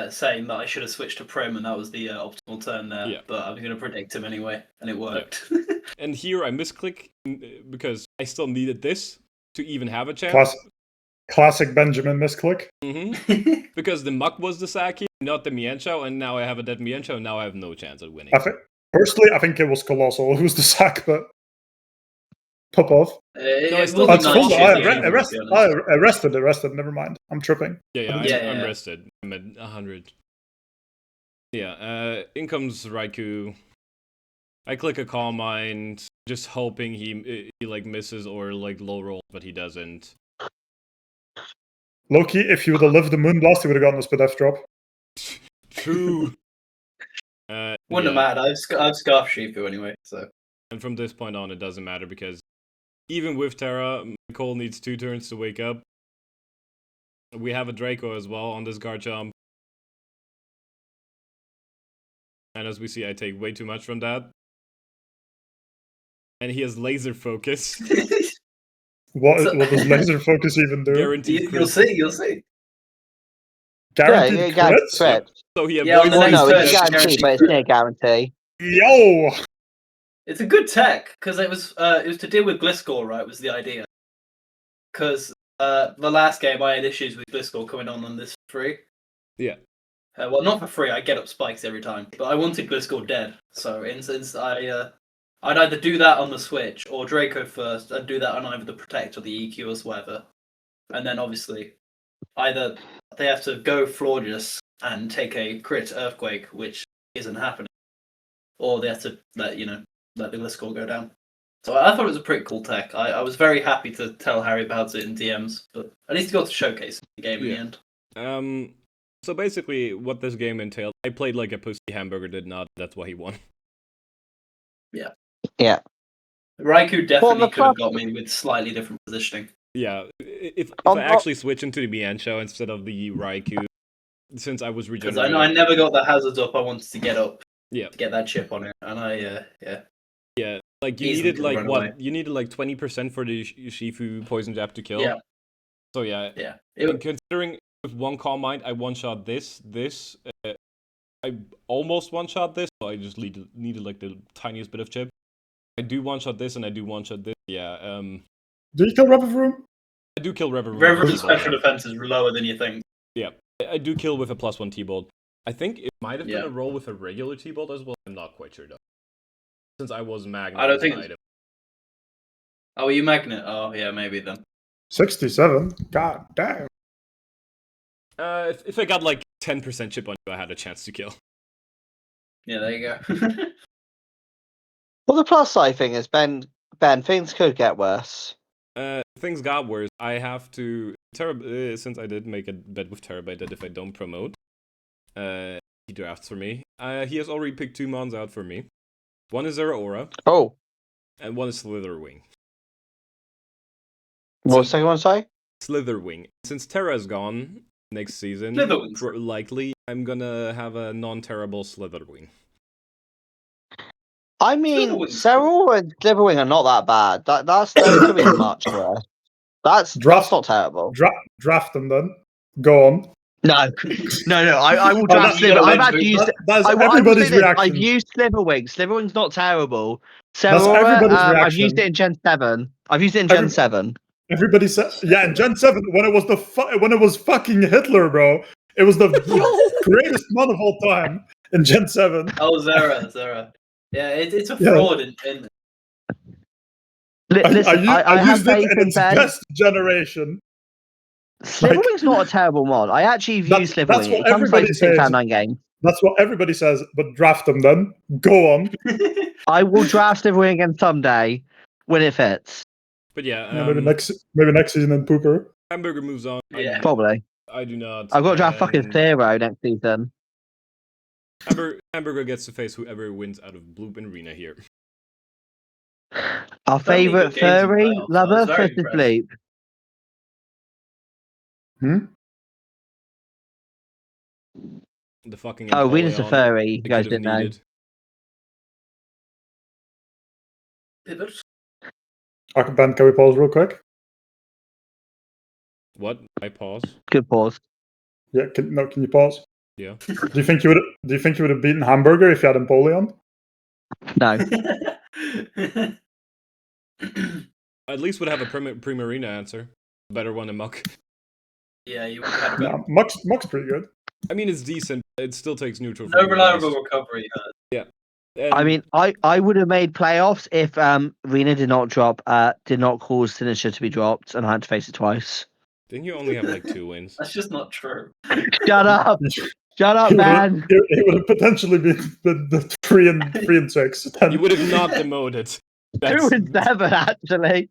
saying that I should have switched to Prim, and that was the optimal turn there. Yeah. But I was going to predict him anyway, and it worked. And here I misclick because I still needed this to even have a chance. Classic Benjamin misclick. Mm-hmm. Because the Muck was the sack here, not the Mienshao, and now I have a dead Mienshao, and now I have no chance at winning. Personally, I think it was Colossal who's the sack, but pop off. I Arrested. Never mind. I'm tripping. Yeah, I'm rested. I'm at 100. Yeah, in comes Raikou. I click a Calm Mind, just hoping he like misses or like low rolls, but he doesn't. Loki, if you would have lived the Moonblast, you would have gotten a Spadef drop. True. Wouldn't have mattered. I've Scarf Shifu anyway, so. And from this point on, it doesn't matter because even with Terra, Cole needs 2 turns to wake up. We have a Draco as well on this Garchomp. And as we see, I take way too much from that. And he has laser focus. What does laser focus even do? Guaranteed You'll see. Guaranteed crits? So he avoids it's guaranteed, but it's near guarantee. Yo! It's a good tech, because it was to deal with Gliscor, right, was the idea. Because the last game I had issues with Gliscor coming on this for free. Yeah. Well, not for free, I get up spikes every time. But I wanted Gliscor dead. So instance, I'd either do that on the Switch, or Draco first, and do that on either the Protect or the EQ or whatever. And then obviously, either they have to go Florges and take a crit Earthquake, which isn't happening. Or they have to let the Gliscor go down. So I thought it was a pretty cool tech. I was very happy to tell Harry about it in DMs, but I need to go to showcase the game in the end. So basically, what this game entailed, I played like a pussy. Hamburger did not. That's why he won. Yeah. Yeah. Raikou definitely could have got me with slightly different positioning. Yeah. If I actually switch into the Mienshao instead of the Raikou, since I was regenerating. Because I never got the hazards up I wanted to get up. Yeah. To get that chip on it, and Yeah, like you needed like what? Away. You needed like 20% for the Shifu poison jab to kill. Yeah. So yeah. Considering with one Calm Mind, I one-shot this. I almost one-shot this, so I just needed like the tiniest bit of chip. I do one-shot this, and I do one-shot this. Yeah. Do you kill Revavroom? I do kill Revavroom. Revavroom's special defense is lower than you think. Yeah, I do kill with a +1 T-Bolt. I think it might have been a roll with a regular T-Bolt as well. I'm not quite sure though. Since I was Magnet. I don't think it's... Oh, were you Magnet? Oh, yeah, maybe then. 67? God damn. If I got like 10% chip on you, I had a chance to kill. Yeah, there you go. Well, the plus side thing is, Ben, things could get worse. Things got worse. I have to... since I did make a bet with Terabyte that if I don't promote, he drafts for me. He has already picked 2 mons out for me. One is Zeraora. Oh. And one is Slitherwing. What was the second one, sorry? Slitherwing. Since Terra is gone next season, likely I'm gonna have a non-terrible Slitherwing. I mean, Zeraora and Slitherwing are not that bad. That's going to be much worse. That's not terrible. Draft them then. Go on. No. I will draft Slitherwing. I've actually used. That's everybody's reaction. I've used Slitherwing. Slitherwing's not terrible. Zeraora, I've used it in Gen 7. I've used it in Gen 7. Everybody said, yeah, in Gen 7 when it was fucking Hitler, bro. It was the greatest mon of all time in Gen 7. Oh, Zera. Yeah, it's a fraud. I used it in its best generation. Slitherwing's not a terrible mod. I actually used Slitherwing. It comes like 6 out of 9 games. That's what everybody says, but draft them then. Go on. I will draft Slitherwing again someday when it fits. But maybe next season in Pooper. Hamburger moves on. Yeah. Probably. I do not. I've got to draft fucking Zero next season. Hamburger gets to face whoever wins out of Bloop and Rena here. Our favourite furry lover versus Bloop. The fucking Rena's a furry. You guys didn't know. Pivot. Ben, can we pause real quick? What? I pause. Good pause. Yeah, can you pause? Yeah. Do you think you would have beaten Hamburger if you had Empoleon? No. At least would have a Primarina answer. Better one than Muck. Yeah, you would have had a better. No, Muck's pretty good. I mean, it's decent. It still takes neutral. No from reliable Beast. recovery. And I mean, I would have made playoffs if Rena did not cause Sinister to be dropped, and I had to face it twice. didn't you only have like 2 wins? That's just not true. Shut up! Shut up, man! It would have potentially been the 3 and 6. Then. You would have not demoted. 2 and 7, actually.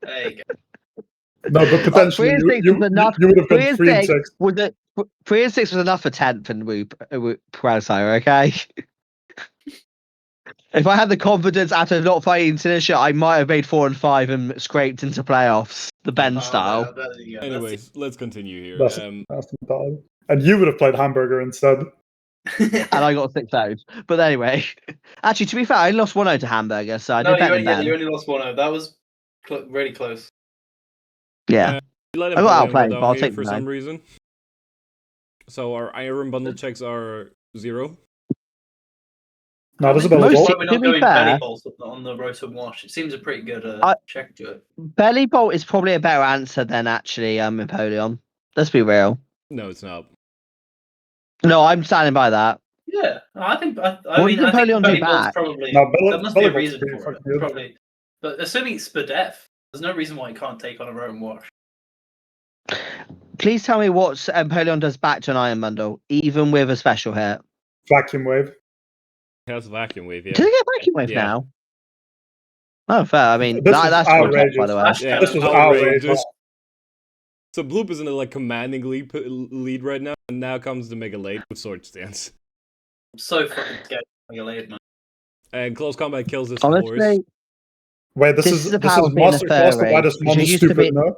There you go. No, but potentially 3 and 6 you was enough. would have 3 been and 3 and 6 6. was it? 3 and 6 was enough for 10th and Quagsire, okay? If I had the confidence after not fighting Sinister, I might have made 4 and 5 and scraped into playoffs, the Ben style. There you go. Anyways, let's continue here. That's mentality. And you would have played Hamburger instead. And I got 6 out. But anyway, actually, to be fair, I lost 1-0 to Hamburger, so I did better than Ben. you only lost 1-0. That was really close. Yeah. You let I got Empoleon outplayed, go but I'll down here take for the some nine. reason. So our Iron Bundle checks are 0. No, there's a Most- belly Why ball. we're to not be going fair- belly balls on the Rotom Wash? It seems a pretty good check to it. Belly Bolt is probably a better answer than actually Empoleon. Let's be real. No, it's not. No, I'm standing by that. Yeah, I think. I What mean, did I think Napoleon do belly ball's back? probably. No, there must be a belly ball's reason pretty for it. fucking good. Probably, but assuming it's Spadef, there's no reason why you can't take on a Rotom Wash. Please tell me what Empoleon does back to an Iron Bundle, even with a special hit. Vacuum wave. It has Vacuum Wave, yeah. Does it get Vacuum Wave Yeah. now? Oh, fair. I mean, This is that's good, outrageous. by the way. Flash Yeah, cannon. This was outrageous. outrageous. So Bloop is in a like commanding lead right now, and now comes the Mega Late with Sword Stance. I'm so fucking scared of Mega Late, man. And Close Combat kills this Honestly, horse. Wait, this This is is the power of being a masterclass of furry, why this because mon you is used to stupid, be- no?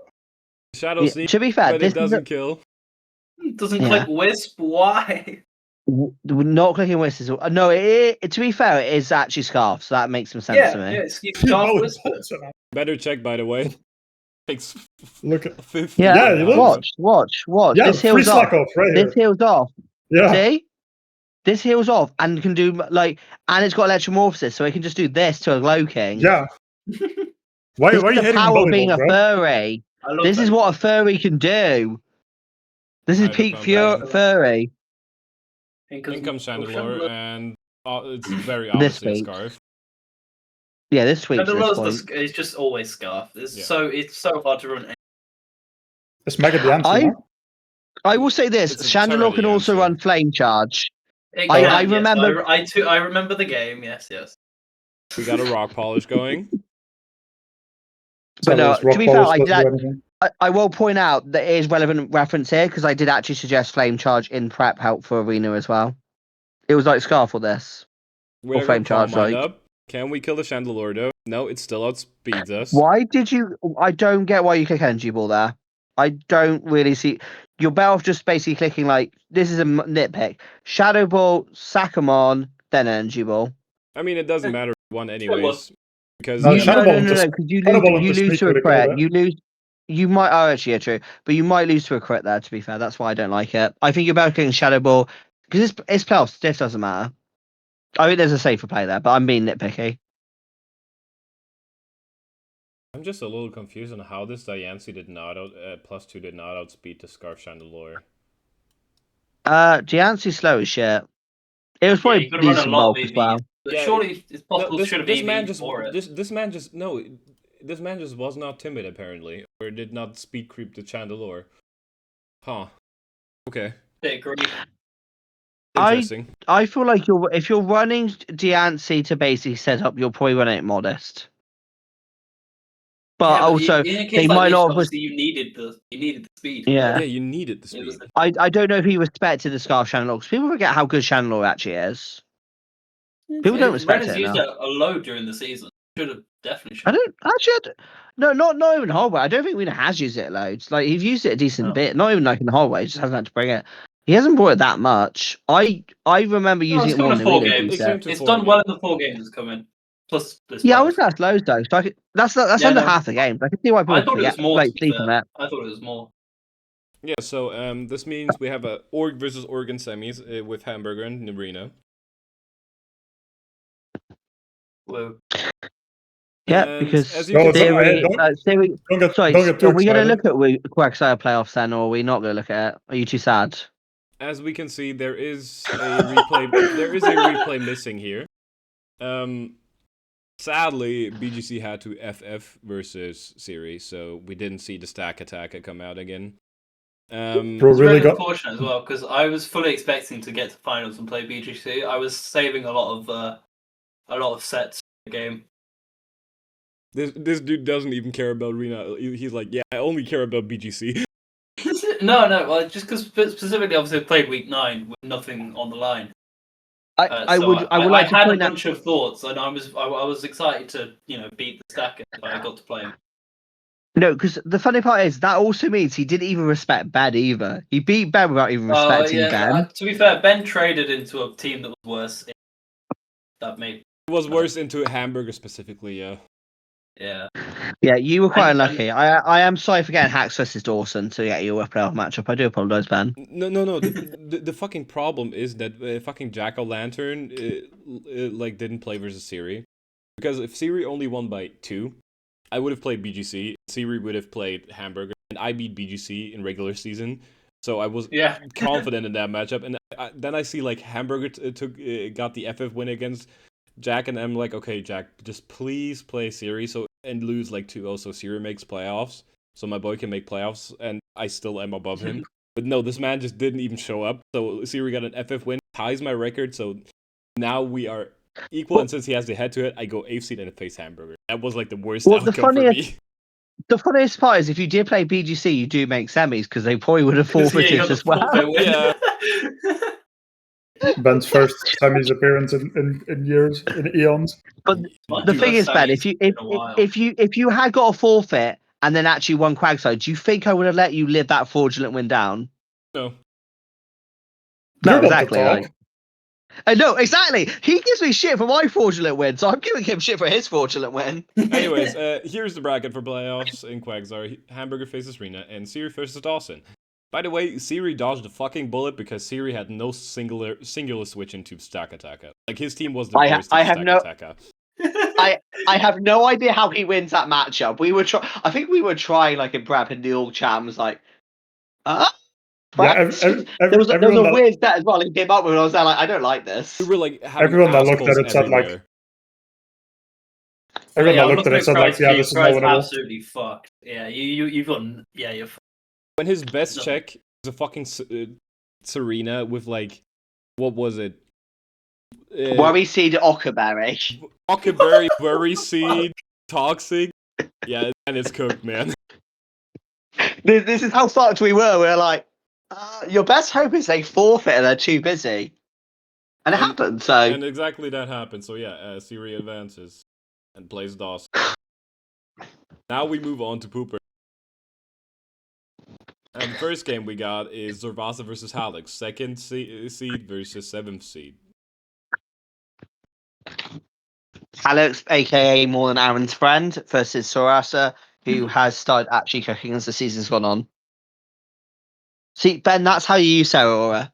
Shadow yeah, Sneak, to be fair, but this it doesn't kill. It doesn't Yeah. click Wisp. Why? not clicking whistles. No, to be fair, it is actually Scarf, so that makes some sense to me. Yeah, it's Scarf No, Wisp. it's not. Better check, by the way. Takes Look at 50. Yeah, Yeah, you look- watch. yeah, This free heals off. slack off right This here. heals off. Yeah, See? This heals off and can do like, and it's got electromorphosis, so it can just do this to a Glow King. yeah. Why This are is you the hitting power of belly being a balls, bro? furry. I love This is that. what a furry can do. This is Right, peak I'm furry. In comes Chandelure, and it's very This obviously a week. Scarf. Yeah, this sweeps at this point. It's just always Scarf. It's Yeah. so hard to run. It's Mega the answer, I- no? I will say this: It's a Chandelure terrible can also answer. run Flame Charge. It I can, yes. remember- I remember the game. Yes. We got a Rock Polish going. But no, Rock to be fair, polish I doesn't did- do anything. I will point out that it is relevant reference here because I did actually suggest Flame Charge in prep help for Arena as well. It was like Scarf or this. We're Flame gonna Charge, Calm Mind like- up. Can we kill the Chandelure though? No, it still outspeeds us. Why did you? I don't get why you click Energy Ball there. I don't really see. You're better off just basically clicking like this is a nitpick. Shadow Ball, Sakamon, then Energy Ball. I mean, it doesn't matter one anyways. Because No, No, Shadow no, Ball no, into- because you Shadow Ball lose. You into lose Speed to a critical, crit. though. You lose. You might. Oh, actually, yeah, true. But you might lose to a crit there. To be fair, that's why I don't like it. I think you're better clicking Shadow Ball because it's playoffs. Stiff doesn't matter. I think there's a safer play there, but I'm being nitpicky. I'm just a little confused on how this Diancie did not +2 did not outspeed the Scarf Chandelure. Giancy's slow as shit. It was probably you could run a decent lot bulk of as well. EVs. But Yeah, surely it's possible this, should have this EV man just for it. this man just was not timid apparently, or did not speed creep the Chandelure. Huh. Okay. I agree. Interesting. I feel like if you're running Diancie to basically set up, you're probably running it modest. But Yeah, also, in a case they like might this, not. obviously you needed the speed. Yeah. Yeah, you needed the It was- speed. I don't know if he respected the Scarf Chandelure because people forget how good Chandelure actually is. People don't respect Ren has it used now. it a load during the season. Should have definitely. I don't actually. No, not even hallway. I don't think Rena has used it loads. Like he's used it a decent No. bit. Not even like in the hallway. Just hasn't had to bring it. He hasn't brought it that much. I remember using it's it more come than in 4 Rena games. used It came it. to It's 4 done well games. in the 4 games that's come in. Plus this. Yeah, I one. was that's loads though. So that's Yeah, under no. half the games. I can see why people I thought it was forget, more. like to be sleep fair. on it. I thought it was more. Yeah, so this means we have a Org versus Organ semis with Hamburger and Narina. Woo. Yeah, And because as you can see, theory, don't theory. Don't Sorry, get too are we going to excited. look at Quagsire playoffs then, or are we not going to look at it? Are you too sad? as we can see, there is a replay. There is a replay missing here. Sadly, BGC had to FF versus Siri, so we didn't see the stack attacker come out again. Bro, It's really really got unfortunate as well because I was fully expecting to get to finals and play BGC. I was saving a lot of sets in the game. This dude doesn't even care about Rena. He's like, yeah, I only care about BGC. No, well, just because specifically, obviously, I played week 9 with nothing on the line. I So would like to had a point out. bunch of thoughts, and I was excited to beat the stack if I got to play him. No, because the funny part is that also means he didn't even respect Ben either. He beat Ben without even respecting Ben. To be fair, Ben traded into a team that was worse. That made It was worse into Hamburger specifically, yeah. yeah. Yeah, you were quite And- unlucky. I am sorry for getting Hacks versus Dawson to get you a playoff matchup. I do apologise, Ben. No. The fucking problem is that fucking Jack O' Lantern like didn't play versus Siri, because if Siri only won by 2, I would have played BGC. Siri would have played Hamburger, and I beat BGC in regular season. So I was confident in that matchup, and then I see like Hamburger got the FF win against Jack, and I'm like, okay, Jack, just please play Siri and lose like 2-0 so Siri makes playoffs, so my boy can make playoffs, and I still am above him. But no, this man just didn't even show up, so Siri got an FF win, ties my record, so now we are equal, and since he has the head-to-head, I go 8th seed and face Hamburger. That was like the worst outcome for me. The funniest part is if you did play BGC, you do make semis because they probably would have forfeited as well. Yeah. Ben's first semis appearance in years, in eons. But the thing is, Ben, if you had got a forfeit and then actually won Quagside, do you think I would have let you live that fraudulent win down? No. No, exactly. No, exactly. He gives me shit for my fraudulent win, so I'm giving him shit for his fraudulent win. Anyways, here's the bracket for playoffs in Quagsire. Hamburger faces Rena, and Siri faces Dawson. By the way, Siri dodged the fucking bullet because Siri had no singular switch into Stack Attacker. Like, his team was the worst Stack Attacker. I have no idea how he wins that matchup. I think we were trying like in prep, and the all chat was like, Yeah, there was a weird set as well. He came up with, and I was like, I don't like this. We were like, everyone that looked at it said like, everyone that looked at it said like, yeah, this is not winnable. Absolutely fucked. Yeah, you've got you're fucked. When his best check was a fucking Serena with like, what was it? Worry Seed Ockerberry. Ockerberry, Worry Seed, Toxic. Yeah, and it's cooked, man. This is how fucked we were. We were like, your best hope is they forfeit and they're too busy. And it happened, so. And exactly that happened. So yeah, Siri advances and plays Dawson. Now we move on to Pooper. And the first game we got is Zorvasa versus Hallex, 2nd seed versus 7th seed. Alex, aka More Than Aaron's friend, versus Sorasa, who has started actually cooking as the season's gone on. See, Ben, that's how you use Aurora.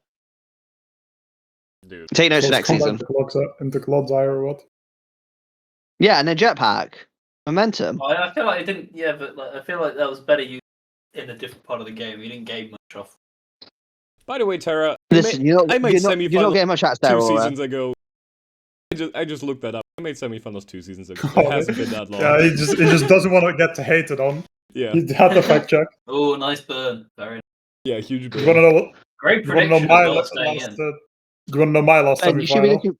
Dude. Take notes for next season. Into Clodcast or what? Yeah, and a jetpack. Momentum. I feel like it didn't. Yeah, but I feel like that was better used in a different part of the game. You didn't gain much off. By the way, Tara, listen, you're not getting much out of 2 seasons ago. I just looked that up. I made semifinals 2 seasons ago. It hasn't been that long. Yeah, he just doesn't want to get hated on. Yeah. He had the fact check. Oh, nice burn. Very nice. Yeah, huge burn. You want to know what? Great prediction. You want to know my last semifinal?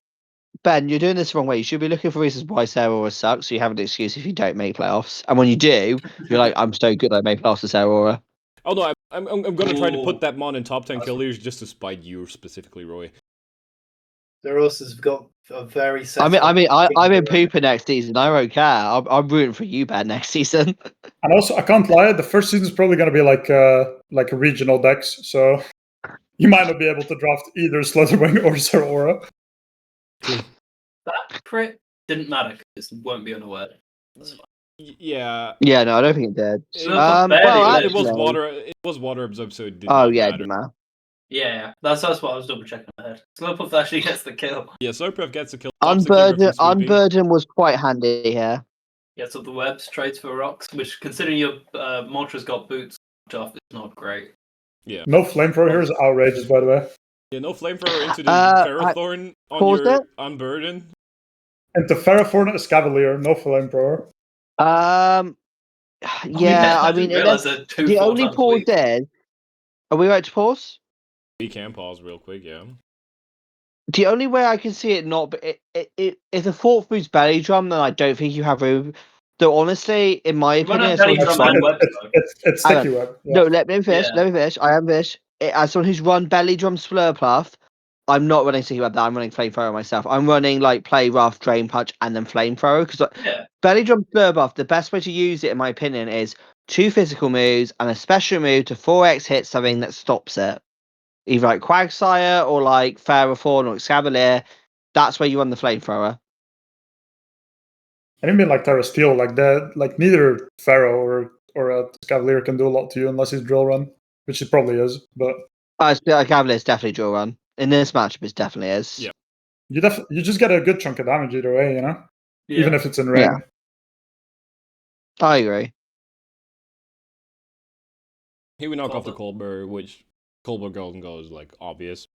Ben, you're doing this the wrong way. You should be looking for reasons why Sarah sucks, so you have an excuse if you don't make playoffs. And when you do, you're like, I'm so good I made playoffs to Sarah. Oh no, I'm gonna try to put that mon in top 10 kill leaders just to spite you specifically, Roy. Zeros has got a very. I'm in Pooper next season. I don't care. I'm rooting for you, Ben, next season. And also, I can't lie. The first season is probably going to be like a regional dex, so you might not be able to draft either Slitherwing or Zeraora. That crit didn't matter because it won't be unaware. That's fine. Yeah. Yeah, no, I don't think it did. Slurpuff barely well, lived. It was actually, water. It was water absorbed, so it did oh not yeah, it matter. didn't matter. Yeah, that's what I was double checking in my head. Slurpuff actually gets the kill. Yeah, Slurpuff gets a kill. Stops the Kimber from Unburden, sweeping. Unburden was quite handy here. Gets up the webs, trades for rocks, which, considering your Moltres got boots off, it's not great. Yeah. No flamethrower here is outrageous, by the way. Yeah, no flamethrower into the Ferrothorn on pause your it. Unburden. Into Ferrothorn is Cavalier, no flamethrower. Yeah, I mean, realize they're the only pause is. Are we right to pause? We can pause real quick, yeah. The only way I can see it not, but if the Fort Food's belly drum, then I don't think you have room. Though honestly, in my opinion, as someone who's run, It's sticky web. Yeah. no, let me finish. Yeah. Let me finish. I am finished. As someone who's run belly drum Slurpuff, I'm not running sticky web. I'm running flamethrower myself. I'm running like play rough, drain punch, and then flamethrower because Yeah. belly drum Slurpuff. The best way to use it, in my opinion, is 2 physical moves and a special move to 4x hit something that stops it. Either like Quagsire or like Ferrothorn or Excavalier. That's where you run the flamethrower. And even like Terra Steel, like that, like neither Pharaoh or a Cavalier can do a lot to you unless he's drill run, which it probably is. But Excavalier is definitely draw run. In this matchup, it definitely is. Yeah. you just get a good chunk of damage either way, you know? Yeah. Even if it's in rain. Yeah. I agree. Here we knock off the Colbur. Colbur, which Colbur Golden Go is like obvious.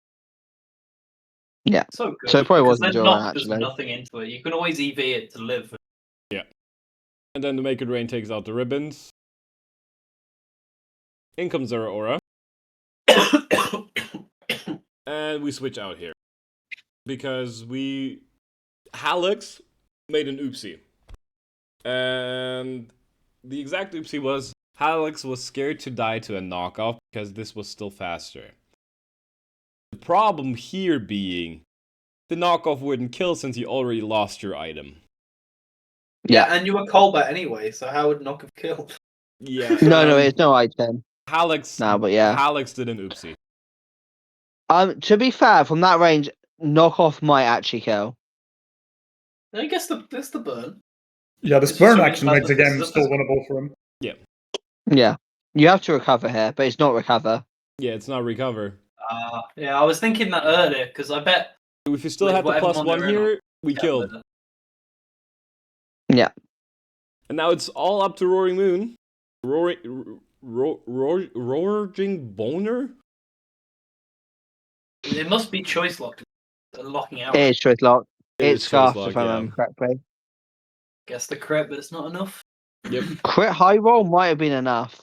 Yeah. So good. So it probably because wasn't then draw run, knock does actually. nothing into it. You can always EV it to live. And then the Make It Rain takes out the ribbons. In comes Zera Aura. And we switch out here. Because Hallex made an oopsie. And the exact oopsie was Hallex was scared to die to a knockoff because this was still faster. The problem here being the knockoff wouldn't kill since you already lost your item. Yeah, and you were Colbert anyway, so how would knock have killed? Yeah. No, it's no item. Hallex. No, but yeah. Hallex did an oopsie. To be fair, from that range, knockoff might actually kill. I guess that's the burn. Yeah, this It's burn just actually something makes the that's- game that's- still winnable for him. Yeah. You have to recover here, but it's not recover. Yeah, it's not recover. Yeah, I was thinking that earlier because I bet If you still With had the whatever plus one one they're in here, we yeah, killed. but- Yeah. And now it's all up to Roaring Moon. Roaring Boner? It must be choice locked. Locking out. It is choice lock. It It's is choice scarfed, lock, if I yeah. remember correctly. Guess the crit, but it's not enough. Yep. Crit high roll might have been enough.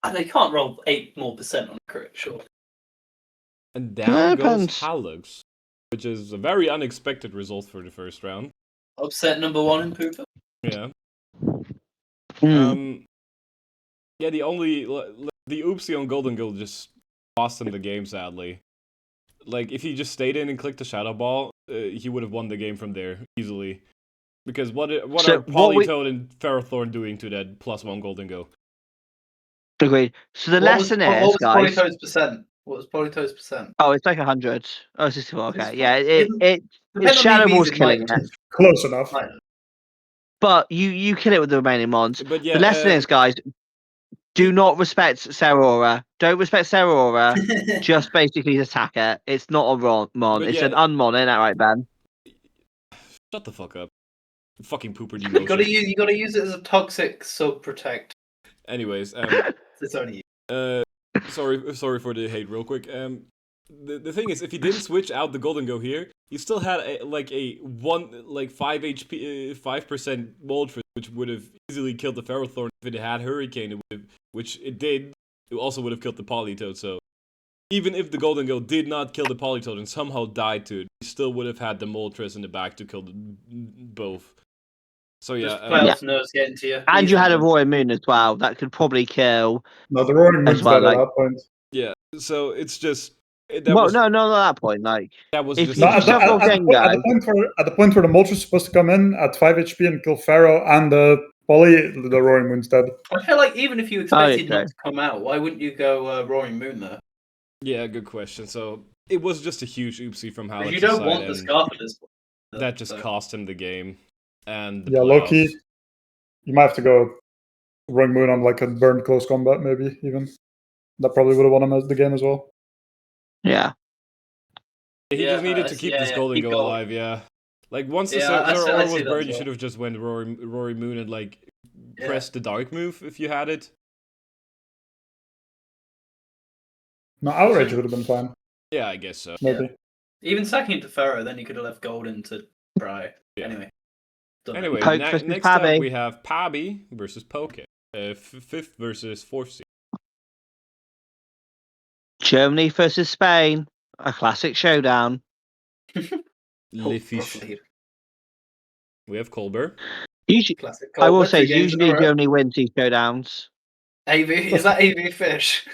And they can't roll 8% more on a crit, sure. And down goes depends. Hallex, which is a very unexpected result for the first round. Upset number 1 in Pooper. Yeah. Mm. Yeah, the oopsie on Golden Gold just lost him the game, sadly. Like, if he just stayed in and clicked the Shadow Ball, he would have won the game from there easily. Because what are Politoed and Ferrothorn doing to that +1 Golden Go? Agreed. So the lesson is, what was guys. Polito's percent? What was Polito's percent? Oh, it's like 100. Oh, it's 64. Okay, It's yeah. Depending It's on Shadow EVs, Ball's it killing might- it. Close enough. might- But you kill it with the remaining mons. But yeah, The lesson is, guys, do not respect Serora. Don't respect Serora. Just basically attack it. It's not a mon. But It's yeah- an unmon, isn't that right, Ben? shut the fuck up. Fucking pooper you demotion. gotta use it as a toxic sub protect. Anyways, It's only you. sorry for the hate real quick. The thing is, if he didn't switch out the Golden Go here, he still had a 5 HP, 5% mold, which would have easily killed the Ferrothorn if it had Hurricane, which it did. It also would have killed the Politoed. So even if the Golden Go did not kill the Politoed and somehow died to it, he still would have had the Moltres in the back to kill both. So yeah, Just playoff nerves getting to you. And you had a Royal Moon as well. That could probably kill. No, the Roaring Moon's As well, dead at like- that point. yeah. So it's just No, not at that point. Like, that was if just you No, a at, the, shove huge- off at, the, Gengar- at the point where the Moltres is supposed to come in at 5 HP and kill Pharaoh and the Poly, the Roaring Moon's dead. I feel like even if you expected okay. not to come out, why wouldn't you go Roaring Moon there? Yeah, good question. So it was just a huge oopsie from Because Hallex. you don't want the scarf at this point. That just So- cost him the game. And the Yeah, low key. playoffs. You might have to go Wrong Moon on like a burn close combat, maybe even. That probably would have won him the game as well. Yeah. He just needed to keep this golden keep goal going. alive, yeah. Like, once the Yeah, I'd Zeraora say was that burned, as you well. should have just went Rory Moon and, like, Yeah. pressed the dark move if you had it. No, Outrage would have been fine, Yeah, I guess so. maybe. Even sacking into Pharaoh, then you could have left Golden to try. Yeah. Anyway. Done. Anyway, Poke versus next up Pabby. we have Pabby versus Poke. 5th versus 4th seed. Germany versus Spain. A classic showdown. Le Rough Fiche. lead. We have Colbert. Usually, Classic. I will Colbert, say, 2 games in a usually row. Germany wins these showdowns. AV, is that AV Fish?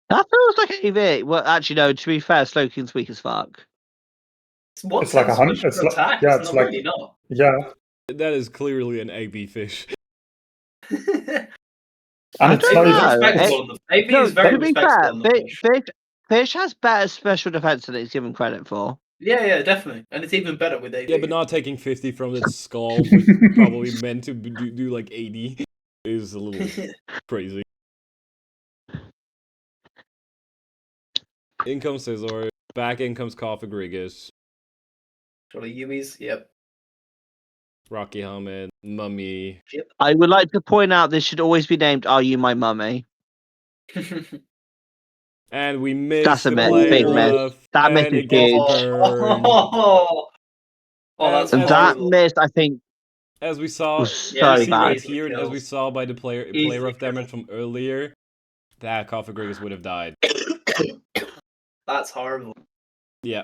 That feels like AV. Well, actually, no. To be fair, Slowking's weak as fuck. What It's like 100. It's like, attack? yeah, It's it's not like really not. yeah, That is clearly an AB fish. and I it's don't not know. even. Respectable on the AV No, is very to be fair, respectable on the Fish. Fish has better special defense than it's given credit for. Yeah, definitely. And it's even better with AV. Yeah, but not taking 50 from its skull, which probably meant to do like 80, is a little crazy. In comes Scizor, back in comes Cofagrigus, Surely Yumi's, yep. Rocky Helmet, Mummy. I would like to point out this should always be named "Are You My Mummy?" And we missed That's a the miss, player big miss. of, That miss and is it gets huge. burned. Oh, that's And That horrible. miss, I think, As we saw, was as so we see right bad. here, and as we kills. saw by the player Easily rough damage kills. from earlier, that Cofagrigus would have died. That's horrible. Yeah.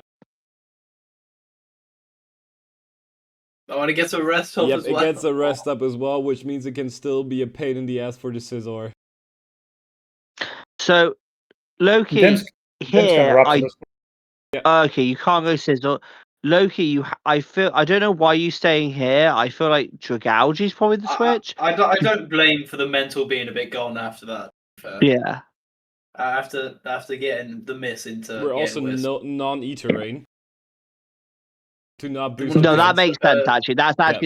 Oh, and it gets a rest off Yep, as it well. gets a rest up as well, which means it can still be a pain in the ass for the Scizor. So, Loki, Game's kind of here, wrapped for this. okay, you can't go Sizzle. Loki, I don't know why you staying here. I feel like Dragalgi's probably the switch. I don't blame for the mental being a bit gone after that. Yeah. After getting the miss into. We're also getting worse. non-E-terrain. To not boost No, No, that defense. makes sense actually.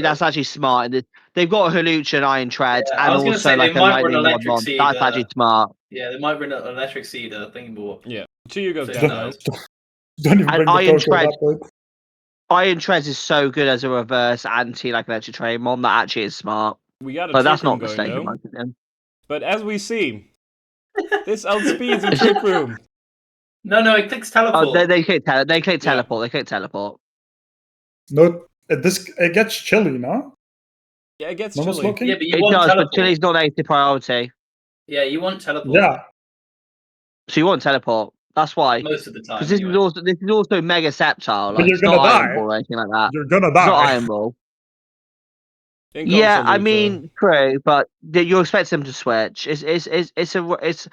That's actually smart. And they've got a Halucha and Iron Tread, Yeah, I and was gonna also say they like a might run lightning rod Electric mod. Seed, That's actually smart. Yeah, they might run an Electric Seed thing, but Yeah. Chiyu goes Fish down dies. now. Don't even And bring the Iron Coco at Tread. that point. Iron Tread is so good as a reverse anti like Electric Train mod that actually is smart. We got a But trick that's room not going mistaken, in my though. opinion. But as we see, this outspeeds a trick room. No, it clicks teleport. Oh, they click teleport. They click teleport. No, it gets chilly, no? Yeah, it gets No one's chilly. looking? Yeah, but you It want does, teleport. but Chili's not native priority. Yeah, you want teleport. Yeah. So you want teleport. That's why. Most of the time. Because this Anyway. is also Mega Sceptile. But Like you're it's not gonna Iron die. Ball or anything like that. You're gonna It's not die. Iron Ball. In comes Yeah, I Halucha. mean, true, but you expect them to switch. It's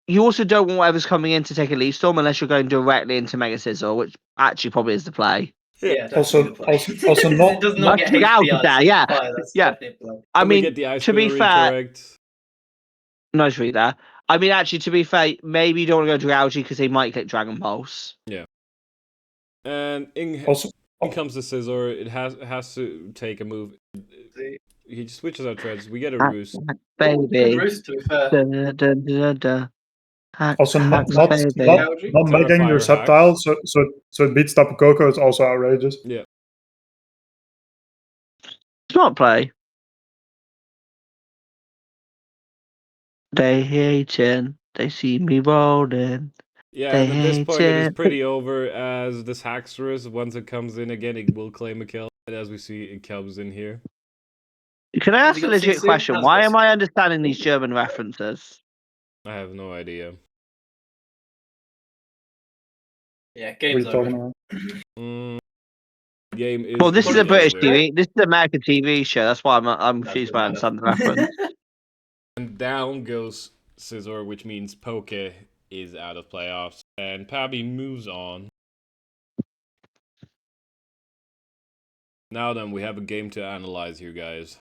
you also don't want whatever's coming in to take a Leaf Storm unless you're going directly into Mega Scissor, which actually probably is the play. Yeah, Also- definitely the play. also not- it does not That's get out HP there, yeah. Fire, that's Yeah. definitely a play. I And we mean, get the ice to be pillar fair, correct. no, to be there. I mean, actually, to be fair, maybe you don't want to go Dragalge because they might click Dragon Pulse. And in Also, comes the Scizor. It has to take a move. See? He just switches out treads. We get a roost. Good Baby. roost, to be fair. Dun, dun, dun, dun. also not Baby. megging your Terra Fire Sceptile, so it beats Tapu Koko. It's also outrageous. Smart play. They hating. They see me rolling. Yeah, and at this point it is Hating. pretty over as this Haxorus, once it comes in again, it will claim a kill. And as we see, it comes in here. Can I Has ask he a got legit CC? question? Has Why this? am I understanding these German references? I have no idea. Yeah, What are game's you talking over. Mm, game is. Well, this is a Probably British game's over. TV. This is an American TV show. That's why I'm That's confused what by matters. understanding the reference. And down goes Scizor, which means Poke is out of playoffs. And Pabby moves on. Now then, we have a game to analyze here, guys.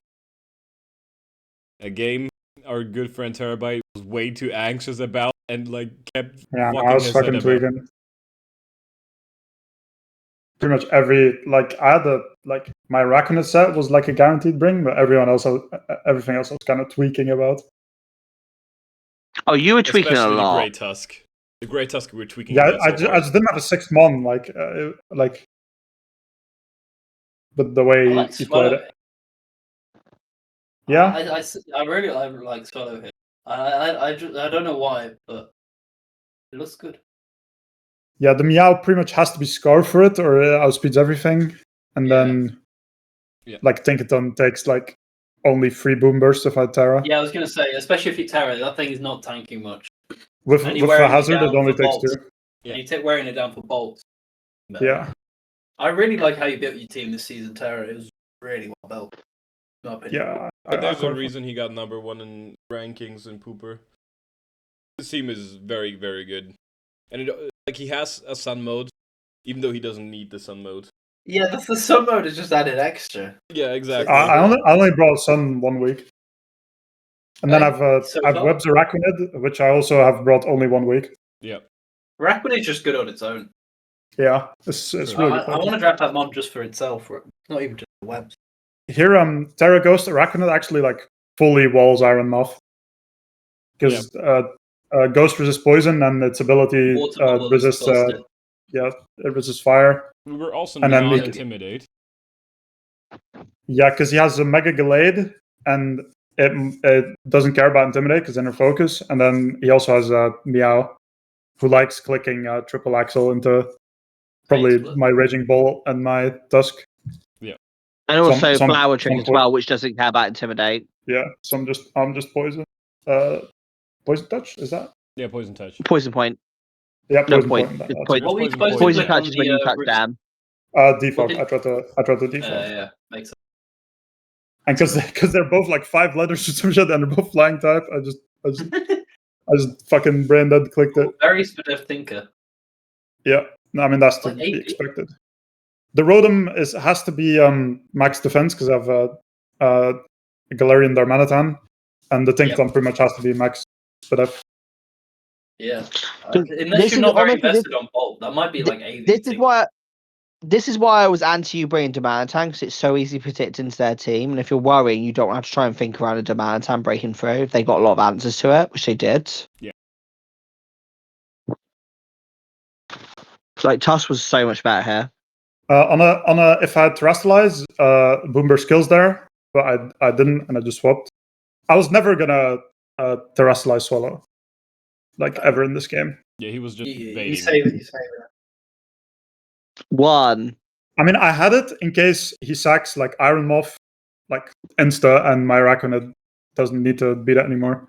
A game our good friend Terabyte was way too anxious about and like kept Yeah, fucking I was his fucking head about. tweaking. Pretty much every I had my Raconet set was like a guaranteed bring, but everything else I was kind of tweaking about. Oh, you were tweaking Especially a the lot. Grey Tusk. The Grey Tusk we're tweaking Yeah, about I so just hard. didn't have a 6-mon, like, but the way I like he played Swallow. it. Yeah, I really like Swallow here. I don't know why, but it looks good. yeah. The Meow pretty much has to be Scar for it, or it outspeeds everything, and Yeah. then Yeah. like Tinkaton takes like only 3 boom bursts to fight Terra. Yeah, I was gonna say, especially if you Terra, that thing is not tanking much. With And you're a wearing it hazard, it down only for takes bolts. 2. Yeah. And you wearing it down for bolts. But Yeah, I really like how you built your team this season, Terra. It was really well built. In my opinion. yeah. But there's a quite- reason he got #1 in rankings in Pooper. His team is very, very good. And like he has a sun mode, even though he doesn't need the sun mode. Yeah, the sub mode is just added extra. Yeah, exactly. I only brought Sun 1 week, and then Okay, so I've far. Webs Araconid, which I also have brought only 1 week. Yeah. Rackman is just good on its own. Yeah, it's Sure. really I want to draft that mod just for itself, not even just the webs. Here, Terra Ghost Araconid actually like fully walls Iron Moth because Ghost resists poison and its ability Water bubble is resists busted. it resists fire. We were also And then not we- intimidate. Yeah, because he has a Mega Glade and it doesn't care about Intimidate because inner focus, and then he also has Meow, who likes clicking triple axle into probably Split. my Raging Bolt and my Tusk. And also Some- Flower Trick some as well, which doesn't care about Intimidate. Yeah, so I'm just poison. Poison touch is that? Yeah, poison touch. Poison Point. Yeah, No poison point. point. It's That's point. What were you Poison supposed to point. Poison click on touch is when you touch the down. Default. What I tried to default. yeah, makes sense. And because they're both like 5 letters or some shit, and they're both flying type, I just fucking brain dead clicked it. Very specific thinker. Yeah, no, I mean that's to Like be 80. expected. The Rotom has to be max defense because I have a Galarian Darmanitan, and the Tinkaton pretty much has to be max speed up. Yeah. So Unless this you're is not very honestly invested on Bolt, that might be like 80. This is why I was anti you bringing Darmanitan, because it's so easy to predict into their team, and if you're worrying, you don't have to try and think around a Darmanitan breaking through. They got a lot of answers to it, which they did. Yeah. Like Tusk was so much better here. On a if I had Terrestrialize, Boomber skills there, but I didn't, and I just swapped. I was never gonna Terrestrialize Swallow, like ever in this game. Yeah, he was just You baiting. save it, you save it. One. I mean, I had it in case he sacks like Iron Moth, like insta, and my Raconid doesn't need to beat it anymore.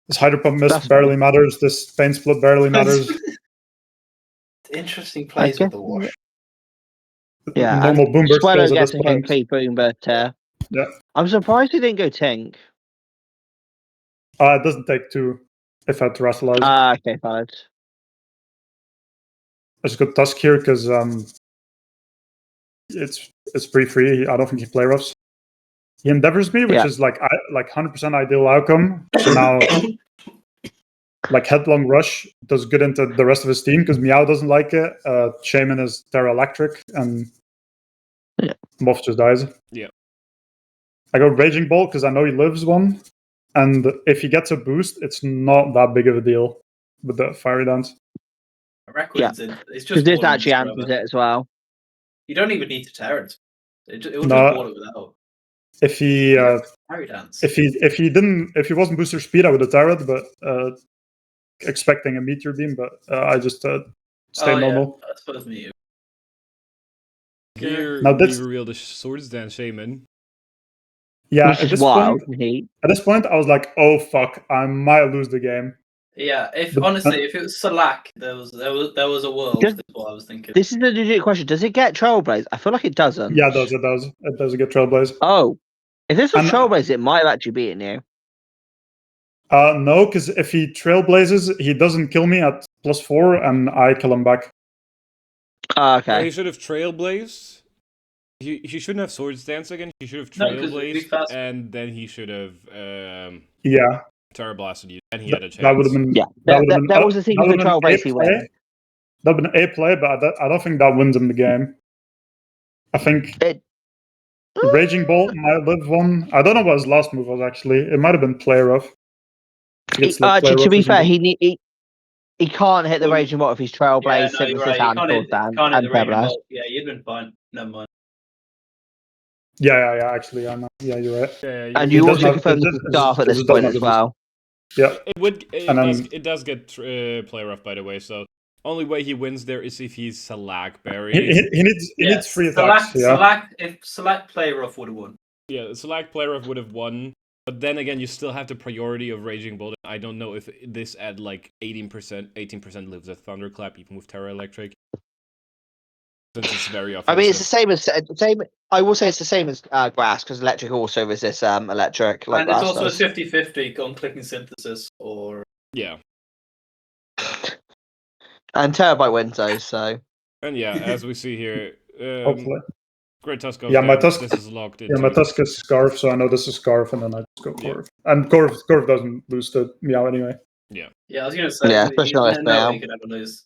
This Hydro Pump Mist That's barely fine. matters. This Pain Split barely matters. Interesting plays with the wash. Yeah, Normal Boomber Swallow skills at gets this a hit point. free Boomber here. Yeah. I'm surprised he didn't go Tink. It doesn't take 2 if I had Terrestrialize. Okay, fine. I just got Tusk here because it's pretty free. I don't think he play roughs. He endeavors me, which Yeah. is like 100% ideal outcome. So now, like Headlong Rush does good into the rest of his team because Meow doesn't like it. Shaman is Terra Electric, and Yeah. Moth just dies. Yeah. I I go Raging Bolt because I know he lives 1, and if he gets a boost, it's not that big of a deal with the Fiery Dance. Records, it's Because just this water actually and answers forever. it as well. You don't even need to tear it. It will No. just water without. If he Fairy dance. if he wasn't booster speed, I would have Terra'd, but expecting a Meteor Beam, but I just stay normal. Yeah, I suppose me. Here, Now we this- revealed the Swords Dance Shaman. Yeah, Which at is this wild. point, He, at this point, I was like, "Oh fuck, I might lose the game." Yeah, if But- honestly, if it was Salak, there was a world. Just- Is what I was thinking. this is a legit question. Does it get Trailblaze? I feel like it doesn't. Yeah, it does get Trailblaze. Oh. If this was And- Trailblaze, it might have actually beaten you. No, because if he Trailblazes, he doesn't kill me at +4, and I kill him back. Oh, Yeah, okay. he should have Trailblazed. He shouldn't have Swords Dance again. He should have No, 'cause it'd be Trailblazed, fast. and then he should have Yeah, Terra Blasted you, and he had a chance. that would have been. Yeah. That would've been- That was the thing that with would've been Trailblaze A he play. win. That would have been a play, but I don't think that wins him the game. I think It. Raging Bolt might live one. I don't know what his last move was actually. It might have been Play Rough. Actually, to be fair, he can't hit the Raging Bolt if he's Trailblaze, Yeah, no, you're Synthesis, right. You and can't hit, Swords can't hit and the Raging Turbo. Bolt. Yeah, you'd been fine. Never mind. Yeah. Actually, I know. Yeah, you're right. Yeah, And you're you right. also confirmed the Scarf at this point as well. Yeah. It does get play rough, by the way. So only way he wins there is if he's Select Berry. He needs 3 attacks. Select Play Rough would have won. Yeah, Select Play Rough would have won. But then again, you still have the priority of Raging Bolt. I don't know if this at like 18% lives at Thunderclap, even with Terra Electric. Since it's very offensive. I mean, it's the same. I will say it's the same as Grass because Electric also resists Electric. Like and it's Grass also does. a 50-50 on clicking Synthesis or. Yeah. And Terabyte wins those, so. And yeah, as we see here, Hopefully. Great Tusk goes Yeah, down. my Tusk. This is locked in. Yeah, my Tusk is Scarf, so I know this is Scarf, and then I just go Corv. And Corv doesn't lose to Meow anyway. Yeah. Yeah, I was gonna say. Yeah, especially on no, Meow. you could ever lose.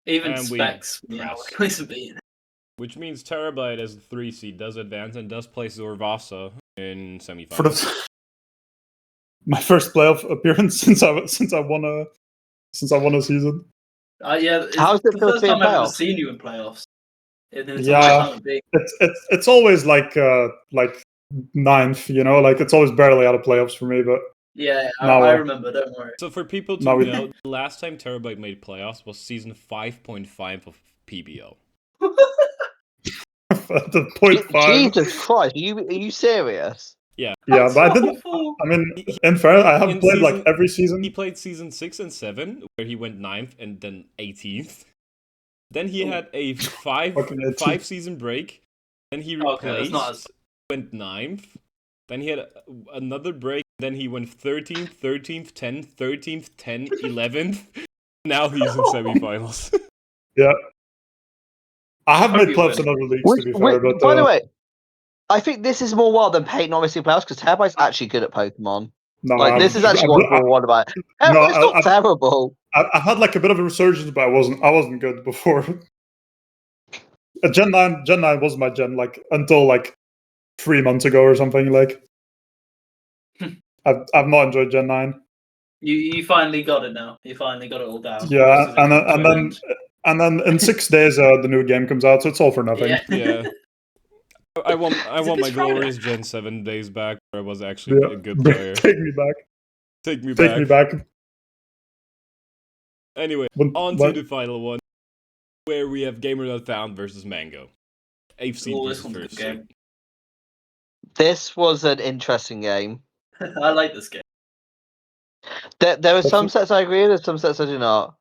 Even And Specs, Meow press. would beat. Which means Terabyte as the 3 seed does advance and does place Zorvasa in semifinals. For my first playoff appearance since I won a season. Yeah, How's it the feel first to be in time I've ever playoffs? seen you in playoffs. Yeah, it's always like ninth, you know, like it's always barely out of playoffs for me. But yeah, now, I remember. Don't worry. So for people to Now we- know, the last time Terabyte made playoffs was season 5.5 of PBO. the 0.5. Jesus Christ, are you serious? Yeah. Yeah, That's but I didn't. awful. I mean, in fairness, I haven't In played season- like every season. He played season 6 and 7, where he went 9th and then 18th. Then he had a Fucking 5 season break. Then he Okay, that's replaced, not as- went 9th. Then he had another break. Then he went 13th, 13th, 10th, 13th, 10th, 11th. Now he's in semifinals. Yeah, I have Hope made you playoffs win. in other leagues to be fair, but By the way, I think this is more wild than Peyton obviously playoffs because Terabyte's actually good at Pokemon. no, Like this is actually what's more wild about it. Terabyte's not terrible. I had like a bit of a resurgence, but I wasn't good before. Gen 9 was my gen like until like 3 months ago or something. Like I've not enjoyed Gen 9. You finally got it now. You finally got it all down. Yeah, This is and then in 6 days the new game comes out, so it's all for nothing. Yeah. I want my this Friday? glorious Gen 7 days back, where I was actually Yeah. a good player. Take me back. Take me Take me back. Anyway, on to the final one, where we have Gamer.Found versus Mango. 8th seed Oh, this versus one's a good 1st game. seed. This was an interesting game. I like this game. There are some sets I agree with, some sets I do not.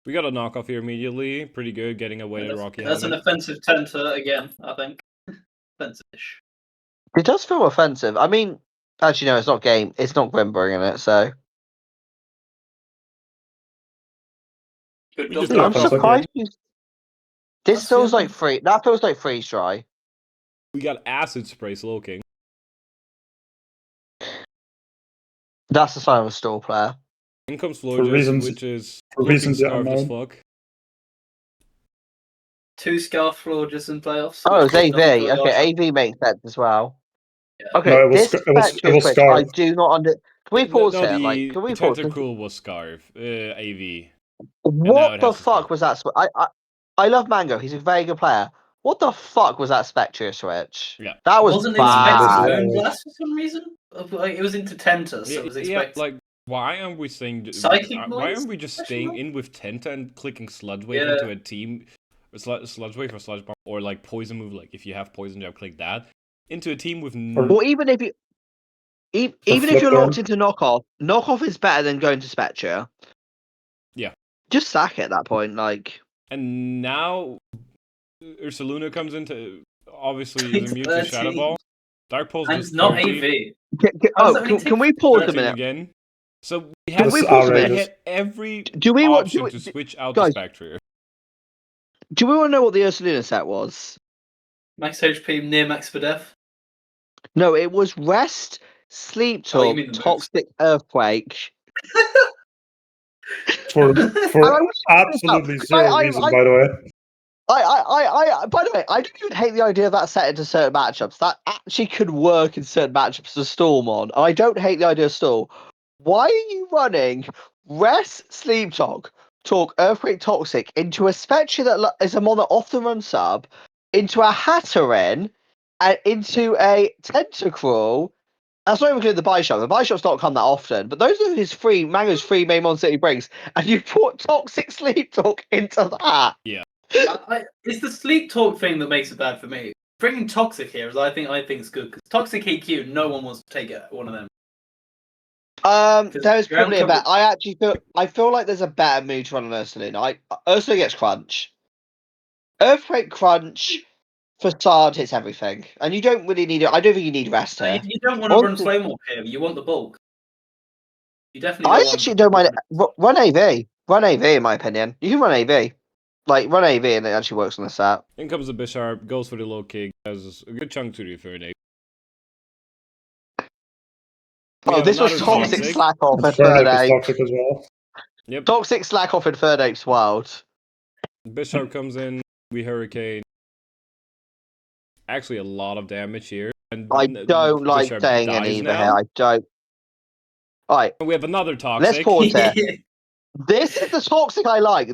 We got a knockoff here immediately. Pretty good, getting away to Rocky That's an Helmet. offensive tenter again, I think. Offensive-ish. It does feel offensive. I mean, actually, no, it's not game. It's not Grim bringing it, so. Good We job. just I'm got offensive. surprised you. This That's feels the- like free. That feels like freeze dry. We got Acid Spray Slowking. That's the sign of a stall player. In comes For Florges, reasons- which is for looking reasons scarved as unknown. fuck. 2 Scarf Florges in playoffs. Oh, which it's doesn't AV. really Okay, offer. AV makes sense as well. Yeah. Okay, No, it was this Scar- it was- Spectre it was switch, I Scarf. do not under. Can we pause no, here? the Like, can we pause? Tentacruel was Scarf. AV. now What it the has to fuck stop. was that? I love Mango. He's a very good player. What the fuck was that Spectre switch? Yeah. That was Wasn't bad. expected bad. Moonblast for some reason? Like, it was into Tenta, so it was expected. like, why aren't we saying... Psychic why noise? aren't we just Question staying mark? in with Tenta and clicking Sludge Wave Yeah. into a team... Sludge Wave or Sludge Bomb, or like Poison Move, like if you have Poison Jab, click that. Into a team with... Or even if you, even if flip you're them. locked into knockoff is better than going to Spectre. Yeah. Just sack it at that point. Like, And now Ursaluna comes into... Obviously is immune to Shadow 13. Ball. Dark Pulse And does it's not 13. AV. How does that can we take pause a 13 minute? again. So we Can had, we That's pause a we minute? outrageous. had every Do we want? option to switch out guys, the Spectre. Do we want to know what the Ursaluna set was? Max HP near max for death. No, it was Rest, Sleep Oh, you Talk, mean the moves. Toxic Earthquake. For And I wish I could absolutely tell, 'cause zero reason, by the way. By the way, I don't even hate the idea of that set into certain matchups. That actually could work in certain matchups to Storm on. I don't hate the idea of Storm. Why are you running Rest, Sleep Talk, Earthquake Toxic into a Spectre that is a mono off the run sub, into a Hatterin, and into a Tentacruel? That's not even including the buy shop. The buy shops don't come that often, but those are his Mango's free main monster he brings, and you put Toxic Sleep Talk into that. Yeah. It's the sleep talk thing that makes it bad for me. Bringing Toxic here is I think is good because Toxic EQ, no one wants to take one of them. There's probably a better. I feel like there's a better move to run on Ursaluna. Ursula gets Crunch. Earthquake Crunch, Facade hits everything, and you don't really need it. I don't think you need Rest here. You don't want to run Flame Orb here. You want the bulk. You definitely. I actually don't mind it. Run AV. Run AV, in my opinion. You can run AV. Like, run AV and it actually works on the set. In comes the Bisharp, goes for the low kick, has a good chunk to the third eight. Oh, this was Toxic Slack Off in Third third ape is eight. toxic as well. Yep. Toxic Slack Off in third ape's wild. Bisharp comes in, we Hurricane. Actually, a lot of damage here. And I don't like Bisharp saying dies any either now. here. I don't. Alright, We have another Toxic. let's pause here. This is the Toxic I like.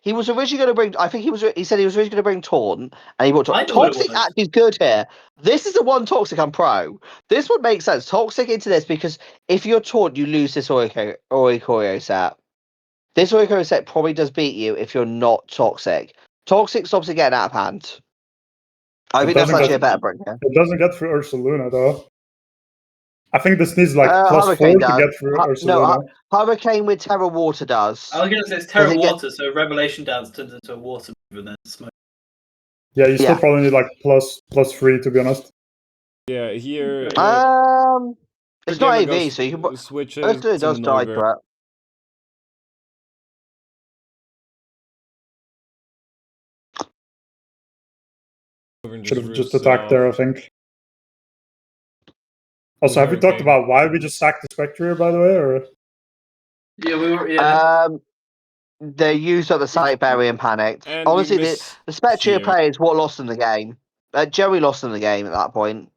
He was originally going to bring. I think he said he was originally going to bring Taunt, and he brought I know what it Toxic. was. Actually, is good here. This is the one Toxic I'm pro. This would make sense. Toxic into this because if you're Taunt, you lose this Oricorio set. This Oricorio set probably does beat you if you're not Toxic. Toxic stops it getting out of hand. I think that's actually a better bring here. It doesn't get through Ursaluna though. I think this needs like plus Hurricane 4 to does. get through Ursaluna. No, Hurricane with Terra Water does. I was going to say it's Terra Water, so Revelation Dance turns into a water move and then smoke. Yeah, you still probably need like plus 3 to be honest. Yeah, here. It's not AV, so you can put. Switches. It does die threat. Should have just attacked there, I think. Also, have we talked about why we just sacked the Spectre here, by the way? Or yeah, we were. Yeah. They used up the Sonic Berry and panicked. And honestly, the Spectre play is what lost them the game. Jerry lost them the game at that point.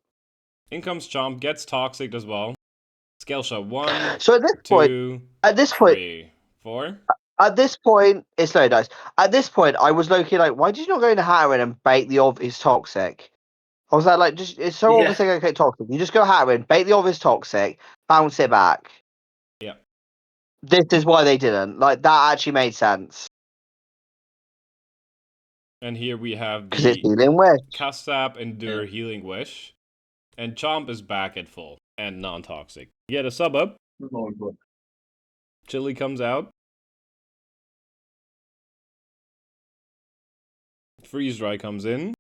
In comes Chomp, gets Toxic as well. Scale shot 1. So at this point, 3, 4. At this point, it's low dice. At this point, I was low-key like, why did you not go into Hatterin and bait the obvious Toxic? I was like, just it's so obvious they're going to get Toxic. You just go Hatterin, bait the obvious Toxic, bounce it back. Yeah. This is why they didn't. Like, that actually made sense. And here we have Because it's Healing Wish. Castap Endure Healing Wish. And Chomp is back at full and non-toxic. You get a sub up. Chili comes out. Freeze Dry comes in.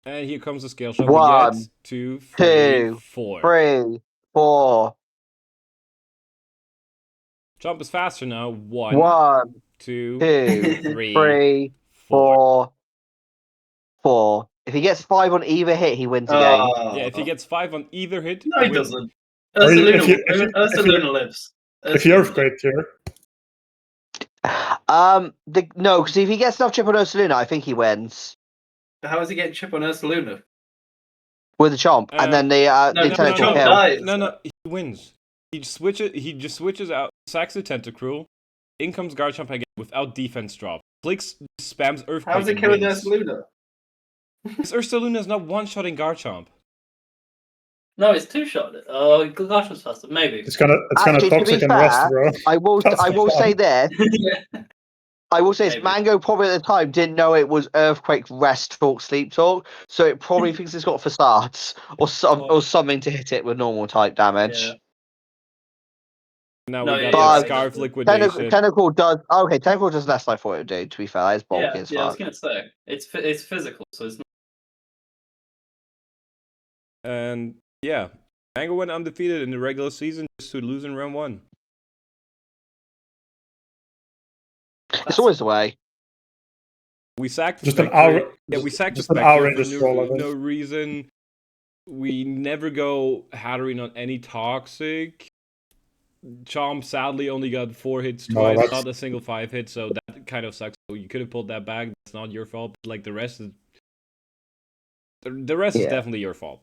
And here comes the scale shot. 1, we get 2, 3, 4. 3, 4. Chomp is faster now. 1, 2, 3, 4. If he gets 5 on either hit, he wins the game. Yeah, if he gets 5 on either hit, no, he doesn't. Ursaluna lives. If you Earthquake here. No, because if he gets enough chip on Ursaluna, I think he wins. How is he getting chip on Ursaluna? With the Chomp, and then the Chomp dies. No, he wins. He just switches out, sacks the Tentacruel, in comes Garchomp again without defense drop. Clicks, spams Earthquake. How's it killing Ursaluna? Because Ursaluna is not one-shotting Garchomp. No, it's 2-shot. Oh, Garchomp's faster. Maybe. It's kind of toxic and rest, bro. I will say this. Yeah. I will say this. Mango probably at the time didn't know it was Earthquake, Rest Talk, Sleep Talk, so it probably thinks it's got facades or something to hit it with normal type damage. Yeah. Now we got Scarf Liquidation. Tentacle does less than I thought it would do, to be fair. It's bulky as fuck. Yeah, I was going to say. It's physical, so it's not. And yeah, Mango went undefeated in the regular season just to lose in round 1. It's always the way. We sacked just an hour. Yeah, we sacked just the an hour Spectre in for no reason. We never go Hatterene on any toxic. Chomp sadly only got 4 hits twice, not a single 5 hit, so that kind of sucks. So you could have pulled that back. it's not your fault. But, like the rest is the rest is definitely your fault.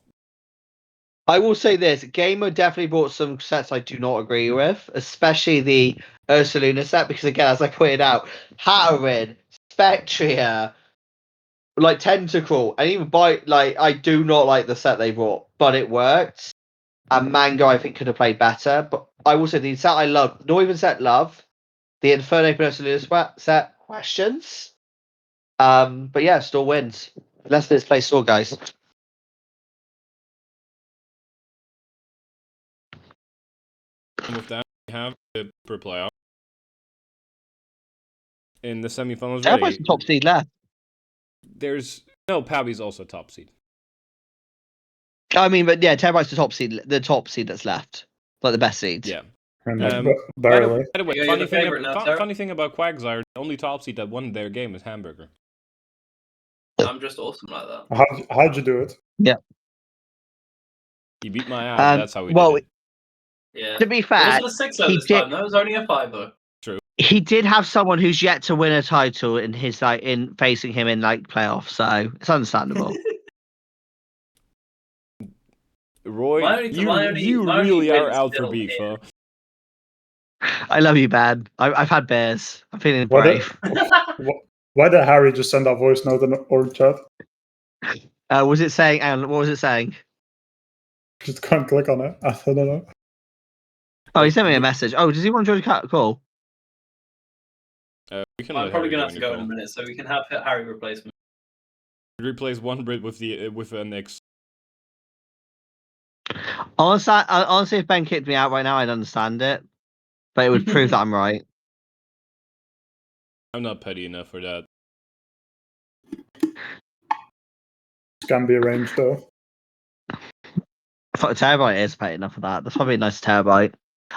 I will say this: Gamer definitely brought some sets I do not agree with, especially the Ursaluna set, because again, as I pointed out, Hatterin, Spectria, like Tentacruel, and even I do not like the set they brought, but it worked. And Mango, I think, could have played better. But I will say the set I love, not even set love, the Inferno Ursaluna set questions. But yeah, still wins. Let's play Store, guys. And with that, we have the per playoff in the semifinals. Everybody's the top seed left. There's no Pabby's also top seed. I mean, but yeah, Terabyte's the top seed that's left, like the best seeds. Yeah. And By barely. the way, You're funny the favorite now, Tara? funny thing about Quagsire, the only top seed that won their game is Hamburger. I'm just awesome like that. How'd you do it? He beat my ass. That's how we did it. Yeah. To be It fair, wasn't a 6-0 he this did- time. That was only a 5-0. he did have someone who's yet to win a title in his in facing him in playoffs, so it's understandable. Roy, My only- you my only- you my only really are win out for still beef, here. huh? I love you, man. I've had bears. I'm feeling Why brave. Why did Harry just send that voice note in or chat? Was it saying? What was it saying? Just can't click on it. I don't know. Oh, he sent me a message. Oh, does he want to join the call? We can I'm let probably Harry going to have to join go the in a call. minute, so we can have Harry replace me. Replace one Brit with an X. Honestly, if Ben kicked me out right now, I'd understand it, but it would prove that I'm right. I'm not petty enough for that. It can be arranged though. I thought a terabyte is paid enough for that. That's probably a nice terabyte.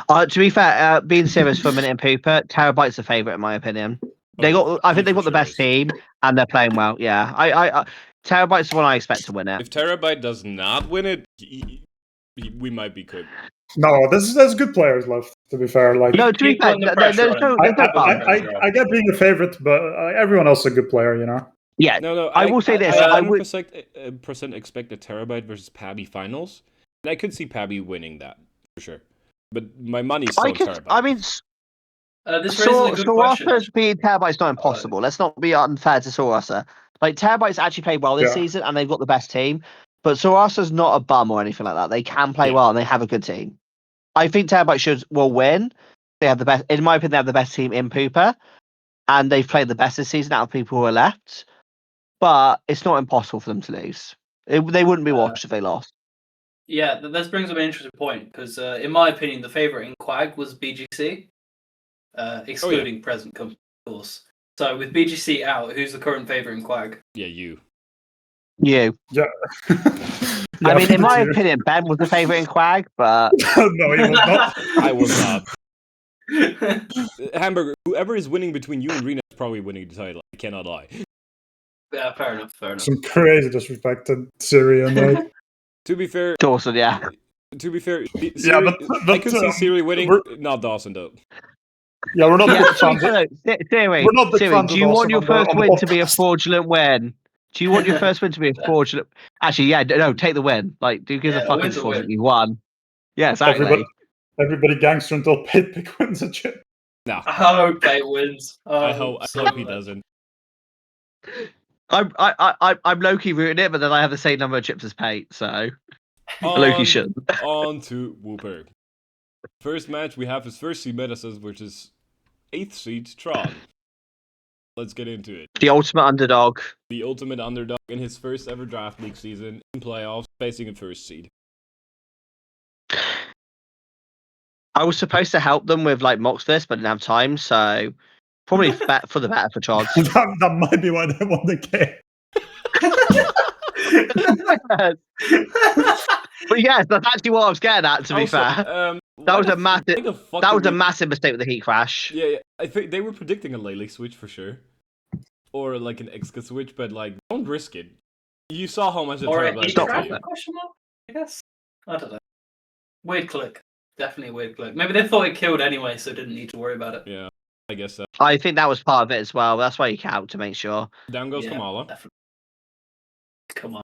To be fair, being serious for a minute in Pooper, terabyte's a favourite in my opinion. I think they've got the best team and they're playing well. Yeah, I terabyte's the one I expect to win it. If Terabyte does not win it, we might be cooked. No, there's good players left. To be fair, like No, to be Keep fair, putting the pressure there's on no him. bum. I get being a favorite, but everyone else is a good player, you know. Yeah, No, I will say this. I I would 100% expect a Terabyte versus Pabby finals, and I could see Pabby winning that for sure. But my money's still on Terabyte. I mean, This raises a good question. Sorasa being Terabyte's not impossible. Let's not be unfair to Sorasa. Like Terabyte's actually played well this season, and they've got the best team. But Sorasa's not a bum or anything like that. They can play well, and they have a good team. I think Terabyte will win. They have the best, in my opinion. They have the best team in Pooper, and they've played the best this season out of people who are left. But it's not impossible for them to lose. They wouldn't be washed if they lost. Yeah, this brings up an interesting point because, in my opinion, the favourite in Quag was BGC, excluding present company, of course. So with BGC out, who's the current favourite in Quag? Yeah, you. You. Yeah. I mean, in my opinion, Ben was the favourite in Quag, but no, he was not. I was not. Hamburger, whoever is winning between you and Rena is probably winning the title. I cannot lie. Yeah, fair enough. Some crazy disrespect to Syria, like. To be fair, Dawson, yeah. To be fair, Siri, Yeah, but I could see Siri winning, not Dawson though. Yeah, we're not big fans. Siri, We're not big Siri, fans do of you want Dawson your on the first win to be a podcast. fraudulent win? Do you want your first win to be a fraudulent? Actually, yeah, no, take the win. Like, do give a fuck if it's fraudulent? You won. Yeah, exactly. Everybody gangster until Pit wins a chip. No. I hope Pate wins. I hope he doesn't. I'm low-key rooting it, but then I have the same number of chips as Pate, so low-key shouldn't. On to Whooper. First match we have is first seed Medicines, which is 8th seed Tron. Let's get into it. The ultimate underdog. The ultimate underdog in his first ever draft league season in playoffs, facing a first seed. I was supposed to help them with Mox this, but didn't have time, so probably for the better for Trods. that might be why they won the game. But yes, that's actually what I was getting at. To be Also, fair, that was a massive mistake with the heat crash. Yeah, I think they were predicting a Lele switch for sure, or an Exca switch, but don't risk it. You saw how much it or turned a out. heat crash? Question mark? I guess. I don't know. Weird click. Definitely a weird click. Maybe they thought it killed anyway, so didn't need to worry about it. Yeah. I guess so. I think that was part of it as well. That's why you count to make sure. Down goes Yeah, Kamala. definitely. Come on,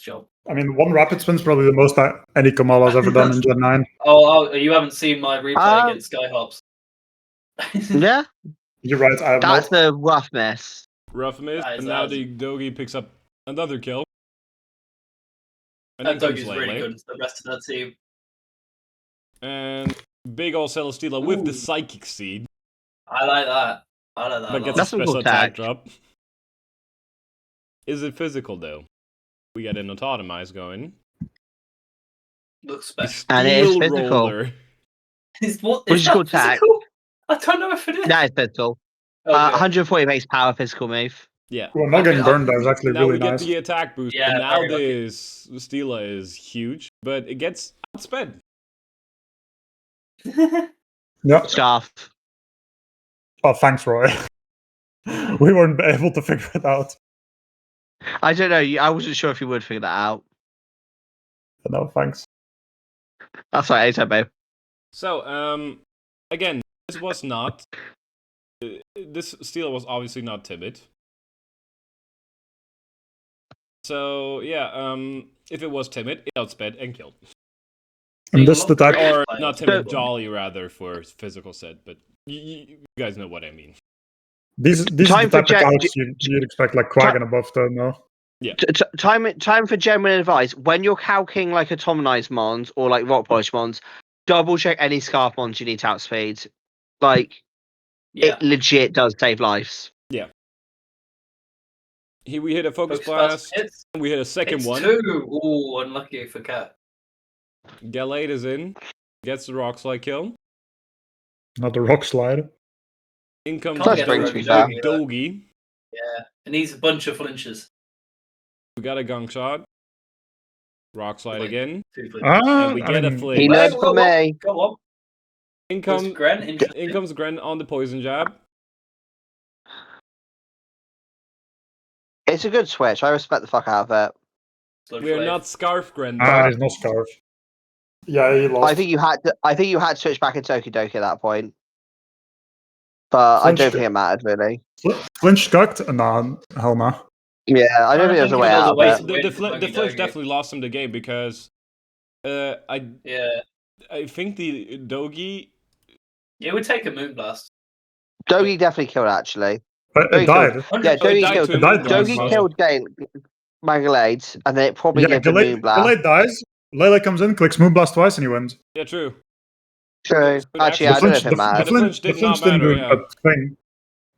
Joe. I mean, one rapid spin's probably the most that any Kamala's ever done in Gen 9. Oh, you haven't seen my replay Um, against Skyhops. Yeah, You're right, I have that's not. a rough miss. Rough miss, That is- and that now was- the Dogi picks up another kill. And then That comes dog is Lele. really good. The rest of that team. And big ol' Celesteela with the Ooh. Psychic Seed. I like that. I like that. But a gets lot. a That's a special cool attack tag. drop. Is it physical though? We got an Autotomize going. Looks The special. And it is Steel physical. Roller. Is what Which is is that called tag. physical? I don't know if it is. That is physical. Okay. 140 base power physical move. Yeah. Well, not getting Okay, burned there is actually Now really we get nice. the attack boost. Yeah, and now very lucky. this Steela is huge, but it gets outsped. Yeah. Scarf. Oh, thanks, Roy. We weren't able to figure it out. I don't know. I wasn't sure if you would figure that out. No, thanks. That's right, anytime, babe. So, again, this was not. This Steela was obviously not timid. So, yeah, if it was timid, it outsped and killed. And this is the type. Or not timid, So- jolly rather for physical set, but you guys know what I mean. These are the Time for type of counts you'd expect like Quag and above, though, no? Time for genuine advice. When you're calking like Atominize mons or like Rock Polish mons, double check any Scarf mons you need to outspeed. Like, Yeah. it legit does save lives. Here we hit a focus Focus blast. hits. We hit a second It's one. 2. Ooh, unlucky for Cat. Gallade is in. Gets the rock slide kill. Not the rock slide. In comes Can't get Dogi. through, to be fair. Dogi. Yeah. It needs a bunch of flinches. We got a gunk shot. Rock slide Wait. again. 2 flinches. And we I get a mean, flinch. He Wait, learned go from on, me. Go on. In Was comes, Gren interesting? in comes Gren on the poison jab. It's a good switch. I respect the fuck out of it. Sludge We are wave. not Scarf Gren. He's no scarf. Yeah, he lost. I think you had to switch back into Okidoki at that point. But I don't Flinched- think it mattered really. Flinch cucked? Nah, hell no. Yeah, I don't I think there's a think way it was out a of waste it. of- The flinch Dogi. definitely lost him the game because I Yeah. think the Dogi. It would take a Moonblast. Dogi definitely killed actually. It Dogi died. killed. Yeah, Oh, it Dogi died killed. to him. It died to him. Dogi Moonblast. killed Magalades, and then it probably Yeah, gave the Gallade Moonblast. dies. Lele comes in, clicks Moonblast twice, and he wins. Yeah, true. True. But Actually, actually- I don't know if it matters. the flinch did not didn't do matter, a thing.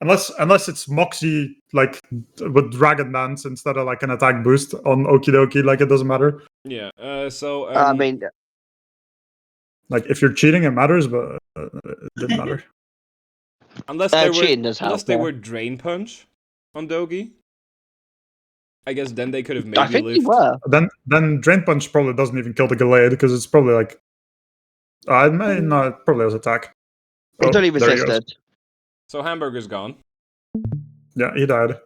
Unless it's Moxie like with Dragon Dance instead of like an attack boost on Okidoki, like it doesn't matter. Yeah. So I mean, Like if you're cheating, it matters, but it didn't matter. unless they cheating does help, they yeah. were Drain Punch on Dogi, I guess then they could have I maybe think lived. you were. Then Drain Punch probably doesn't even kill the Gallade because it's probably like it probably has attack. It's only there he goes. resisted. So Hamburger's gone. Yeah, he died.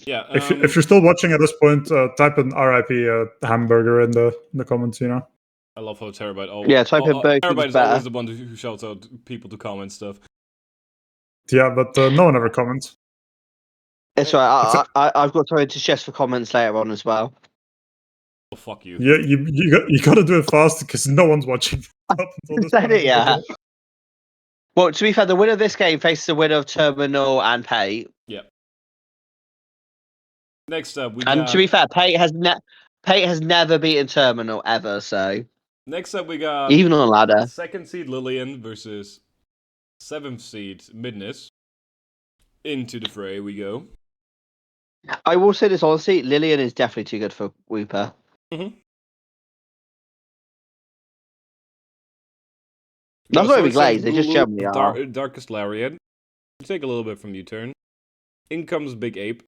Yeah. If you're still watching at this point, type in RIP Hamburger in the comments. You know. I love how Terabyte. Oh, Yeah, type in Burger Terabyte King's is better. always the one who shouts out people to comment stuff. Yeah, but no one ever comments. It's right. I've got something to suggest for comments later on as well. Oh, fuck you. Yeah, you got to do it fast because no one's watching. Up until this Said point. it, yeah. Well, to be fair, the winner of this game faces the winner of Terminal and Pate. Next up, we And got. to be fair, Pate has never beaten Terminal ever. So Next up, we got even on a ladder, second seed Lillian versus 7th seed Midness. Into the fray we go. I will say this honestly: Lillian is definitely too good for Wooper. That's So not even it says glazed, they just Bulu, generally are. Darkest Lariat. Take a little bit from U-turn. In comes Big Ape.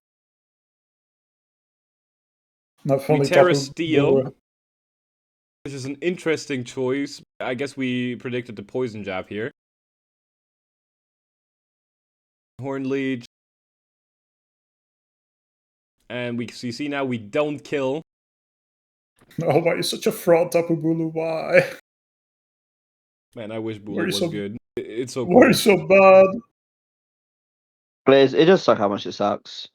Not We fully Terra tapped. Steel. This is an interesting choice. I guess we predicted the poison jab here. Horn Leech. And we see now we don't kill. Oh, why are you such a fraud, Tapu Bulu? Why? Man, I wish Why Bulu are you was so good. It's so Why cool. so bad? It does suck how much it sucks.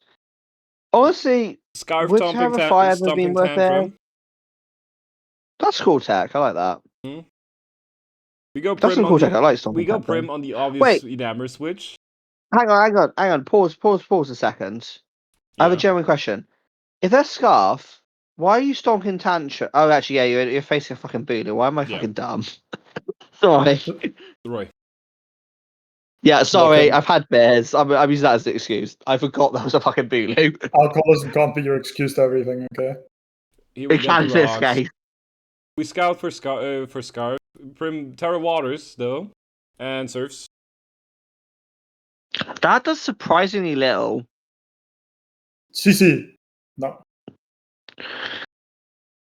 Honestly, Scarf would stomping, Terra Fire ever been stomping worth it? tantrum. That's cool tech. I like that. We go That's prim some on cool the tech. I like Stomping we go Tantrum. prim on the obvious Wait. Enamor switch. Hang on. Pause a second. I have a Yeah. genuine question. If they're Scarf, why are you Stomping Tantrum? Oh, actually, yeah, you're facing a fucking Bulu. Why am I Yeah. fucking dumb? Sorry. Roy. Yeah, sorry. Welcome. I've had beers. I'm using that as an excuse. I forgot that was a fucking Bulu. Alcoholism can't be your excuse to everything, okay? Here we It get can the be this rocks. case. We scout for Scarf. Prim Terra Waters though, and Surfs. That does surprisingly little. CC. No.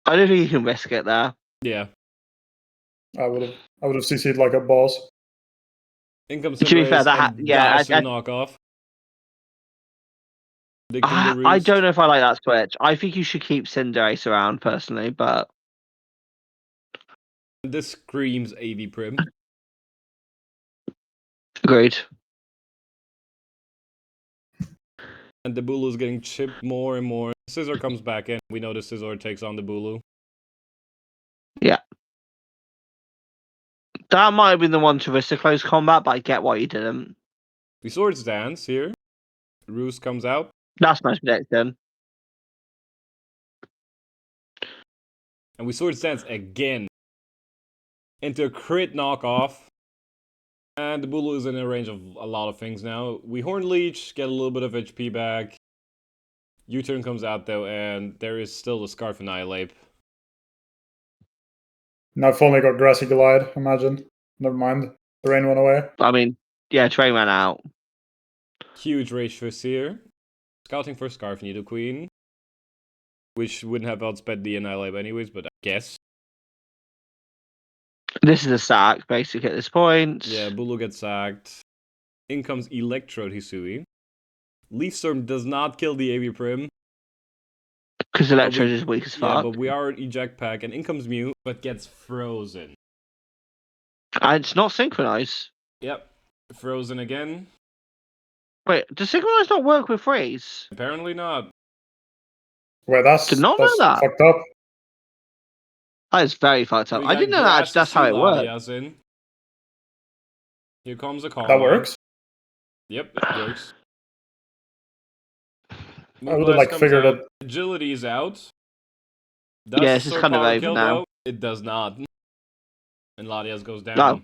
I don't think you can risk it there. Yeah. I would have CC'd like a boss. Income To be fair, Simrace and Goddessly knockoff. Predicting the I roost. don't know if I like that switch. I think you should keep Cinderace around personally, but This screams AV Prim. agreed. And the Bulu is getting chipped more and more. Scizor comes back in. We know the Scizor takes on the Bulu. Yeah. That might have been the one to risk a close combat, but I get why you didn't. We Swords Dance here. Roost comes out. That's my prediction. And we Swords Dance again. Into a crit knockoff. And the Bulu is in a range of a lot of things now. We Horn Leech, get a little bit of HP back. U-turn comes out though, and there is still the Scarf Annihilate. Now I've only got Grassy Glide, imagine. Never mind. The rain went away. I mean, yeah, train ran out. Huge Rage Fist here. Scouting for Scarf Nidoqueen. Which wouldn't have outsped the Annihilate anyways, but I guess. This is a sack, basically, at this point. Yeah, Bulu gets sacked. In comes Electrode Hisui. Leaf Storm does not kill the AV Prim. Because Electrode is weak as Yeah, fuck. but we are at Eject Pack, and in comes Mew, but gets frozen. And it's not synchronized. Yep, frozen again. Wait, does synchronize not work with freeze? Apparently not. Wait, that's Did not know that. fucked up. That is very fucked up. We I got didn't know that Grass that's how it works. Latias in. Here comes a call. That works. Yep, it works. I would have like figured it. Agility is out. Does Yeah, this is Sword kind of Power over kill, now. though? It does not. And Latias goes down. No.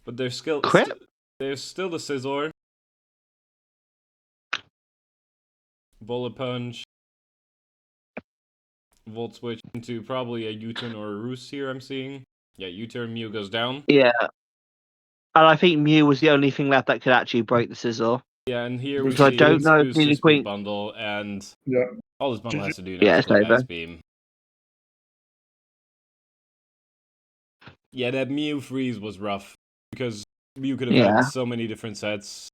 But there's still Crit? there's still the Scizor. Bullet Punch. Volt Switch into probably a U-turn or a Roost here, I'm seeing. Yeah, U-turn, Mew goes down. Yeah. And I think Mew was the only thing left that could actually break the Scizor. Yeah, and here we Because see I don't its know if booster Nidoqueen- speed bundle, and Yeah. all this bundle has to do now Yeah, is it's click over. Ice Beam. Yeah, that Mew freeze was rough, because Mew could have Yeah. had so many different sets.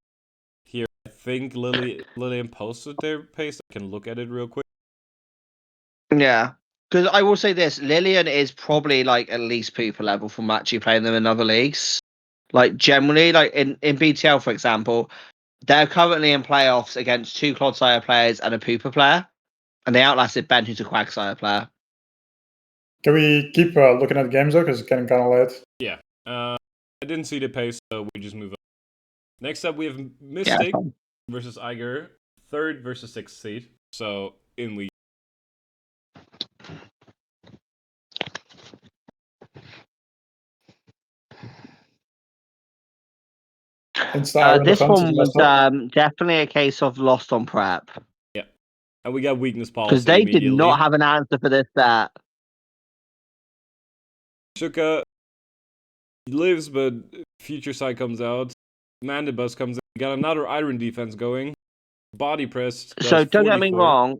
Here, I think Lillian posted their pace. I can look at it real quick. Yeah. Because I will say this, Lillian is probably like at least Pooper level from actually playing them in other leagues. Like generally, like in BTL, for example, they're currently in playoffs against 2 Clodsire players and a Pooper player. And they outlasted Ben, who's a Quagsire player. Can we keep looking at games though? Because it's getting kind of late. Yeah. I didn't see the pace, so we just move on. Next up, we have Mystic versus Iger. 3rd versus 6th seed. So, in we This This one was definitely a case of lost on prep. Yeah. And we got weakness policy Because they did immediately. not have an answer for this set. Shuka lives, but Future Sight comes out. Mandibus comes in. We got another Iron defense going. Body press. does So don't get me 44. wrong.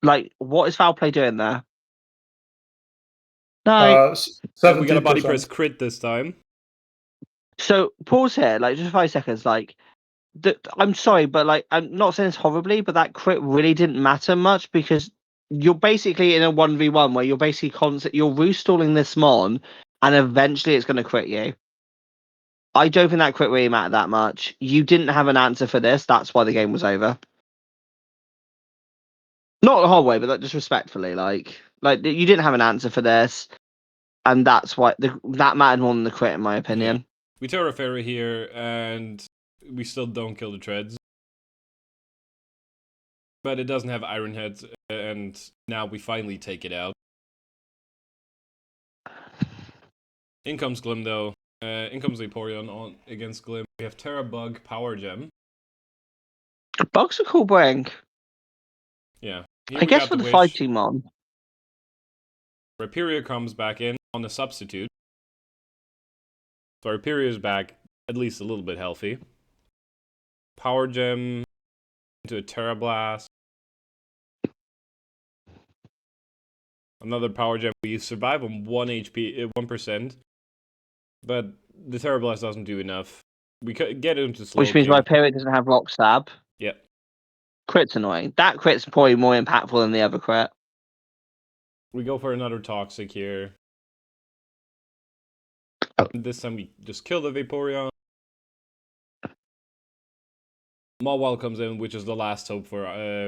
Like, what is foul play doing there? No. So we got a body press crit this time. So pause here, like just 5 seconds. Like, I'm sorry, but like I'm not saying this horribly, but that crit really didn't matter much because you're basically in a 1v1 where you're basically you're roostalling this mon, and eventually it's going to crit you. I don't think that crit really mattered that much. You didn't have an answer for this. That's why the game was over. Not the whole way, but just respectfully, like you didn't have an answer for this, and that's why that mattered more than the crit, in my opinion. We Terra Fairy here, and we still don't kill the treads. But it doesn't have Iron Head, and now we finally take it out. In comes Glim, though. In comes Vaporeon on against Glim. We have Terra Bug, Power Gem. Bug's a cool bring. Yeah. I guess for the fighting mon. Rhyperior comes back in on the substitute. So Rhyperior is back, at least a little bit healthy. Power Gem into a Terra Blast. Another Power Gem. We survive on 1 HP, 1%. But the Terra Blast doesn't do enough. We get into slow. Which means my Rhyperior doesn't have Rock Stab. Yep. Crit's annoying. That crit's probably more impactful than the other crit. We go for another Toxic here. This time we just kill the Vaporeon. Mawile comes in, which is the last hope for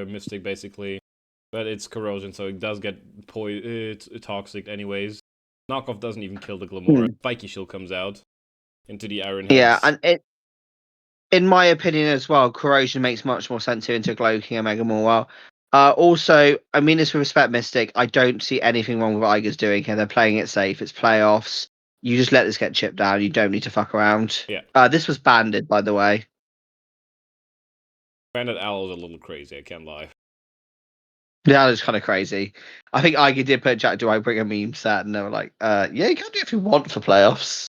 Mystic, basically. But it's Corrosion, so it does get Toxic anyways. Knockoff doesn't even kill the Glamora. Spiky Shield comes out into the Iron Heads. Yeah, and in my opinion as well, Corrosion makes much more sense here into Glowking and Mega Mawile. Also, I mean this with respect, Mystic, I don't see anything wrong with what Iger's doing here. They're playing it safe. It's playoffs. You just let this get chipped down. You don't need to fuck around. Yeah. This was banded, by the way. Banded Owl is a little crazy, I can't lie. Yeah, that was kind of crazy. I think Iger did put Jack, do I bring a meme set? And they were like, yeah, you can do it if you want for playoffs.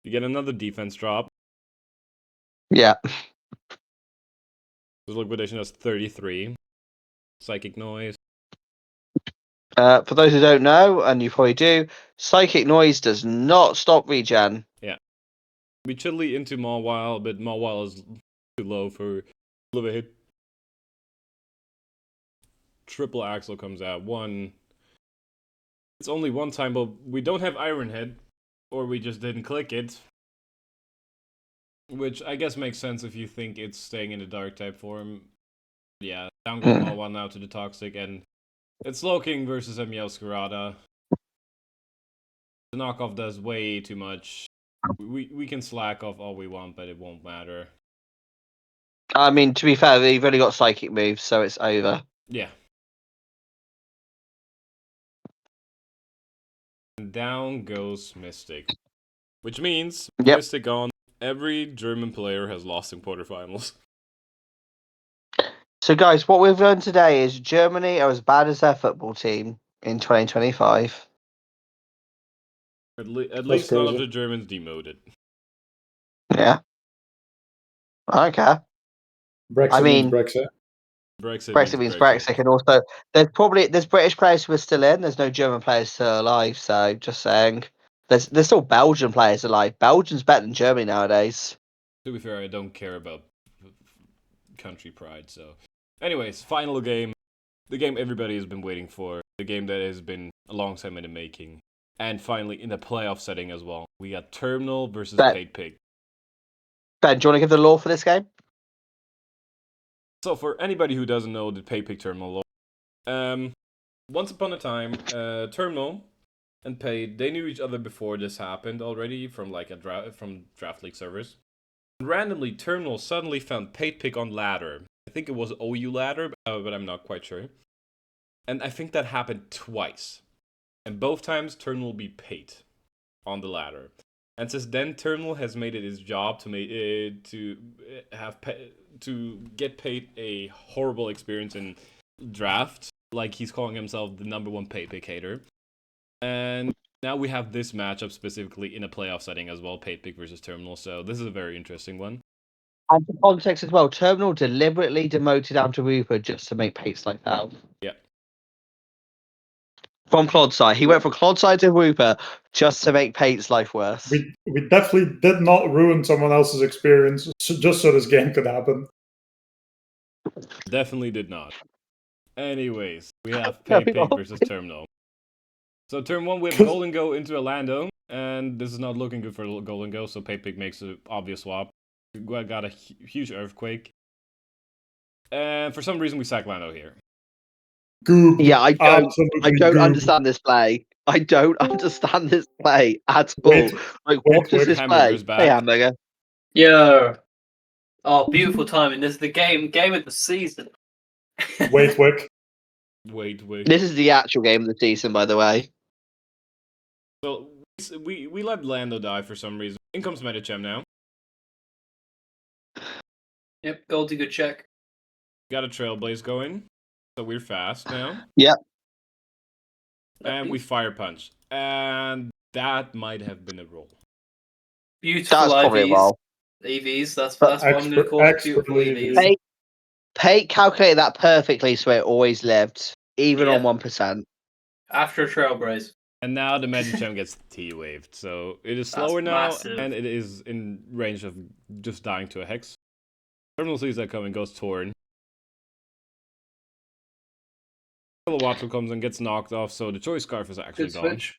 You get another defense drop. Yeah. His liquidation does 33. Psychic Noise. For those who don't know, and you probably do, Psychic Noise does not stop regen. Yeah. We chilly into Mawile, but Mawile is too low for a little bit hit. Triple Axle comes out. It's only one time, but we don't have Iron Head, or we just didn't click it. Which I guess makes sense if you think it's staying in the Dark type form. Yeah, down goes Mawile now to the Toxic, and it's Slowking versus a Meowscarada. The knockoff does way too much. We can slack off all we want, but it won't matter. I mean, to be fair, they've only got Psychic moves, so it's over. Yeah. And down goes Mystic. Which means, Mystic on, every German player has lost in quarterfinals. So, guys, what we've learned today is Germany are as bad as their football team in 2025. At least none of the Germans demoted. Yeah. I don't care. Brexit means Brexit. Brexit means Brexit, and also there's British players who are still in. There's no German players still alive. So just saying, there's still Belgian players alive. Belgium's better than Germany nowadays. To be fair, I don't care about country pride. So, anyways, final game, the game everybody has been waiting for, the game that has been a long time in the making, and finally in the playoff setting as well. We got Terminal versus Paid Pig. Ben, do you want to give the lore for this game? So for anybody who doesn't know the Paid Pig Terminal lore, once upon a time, Terminal and Paid, they knew each other before this happened already from like from Draft League servers. And randomly, Terminal suddenly found Paid Pig on ladder. I think it was OU ladder, but I'm not quite sure. And I think that happened twice. And both times, Terminal be paid on the ladder. And since then, Terminal has made it his job to get paid a horrible experience in draft. Like he's calling himself the #1 Paid Pig hater. And now we have this matchup specifically in a playoff setting as well, Paid Pig versus Terminal. So this is a very interesting one. And for context as well, Terminal deliberately demoted down to Reaper just to make Pate's life out. Yeah. From Clodside. He went from Clodside to Reaper just to make Pate's life worse. We definitely did not ruin someone else's experience just so this game could happen. Definitely did not. Anyways, we have Paid Pig versus Terminal. So turn 1, we have Golden Go into a Lando, And this is not looking good for Golden Go, so Paypick makes an obvious swap. We got a huge Earthquake. And for some reason, we sack Lando here. Goob. Yeah, I Absolutely don't goob. understand this play. I don't understand this play at all. Wait, Like, wait, what does wait. this play? Hamburger's Hey, back. Hamburger. Yeah. Oh, beautiful timing. This is the game of the season. Wait, Wick. Wait. This is the actual game of the season, by the way. So we let Lando die for some reason. In comes Medicham now. Yep, Goldie, good check. Got a Trailblaze going, so we're fast now. Yep. And we Fire Punch. And that might have been a roll. Beautiful That's probably a IVs. roll. EVs, that's what I'm going to call it. Beautiful Expert EVs. Pate calculated that perfectly, so it always lived, even Yeah. on 1%. After a Trailblaze. And now the Medicham gets T-waved, so it is That's slower now, massive. and it is in range of just dying to a Hex. Terminal sees that coming, goes Torn. Kilowattrel comes and gets knocked off, so the Choice Scarf is actually Good gone. switch.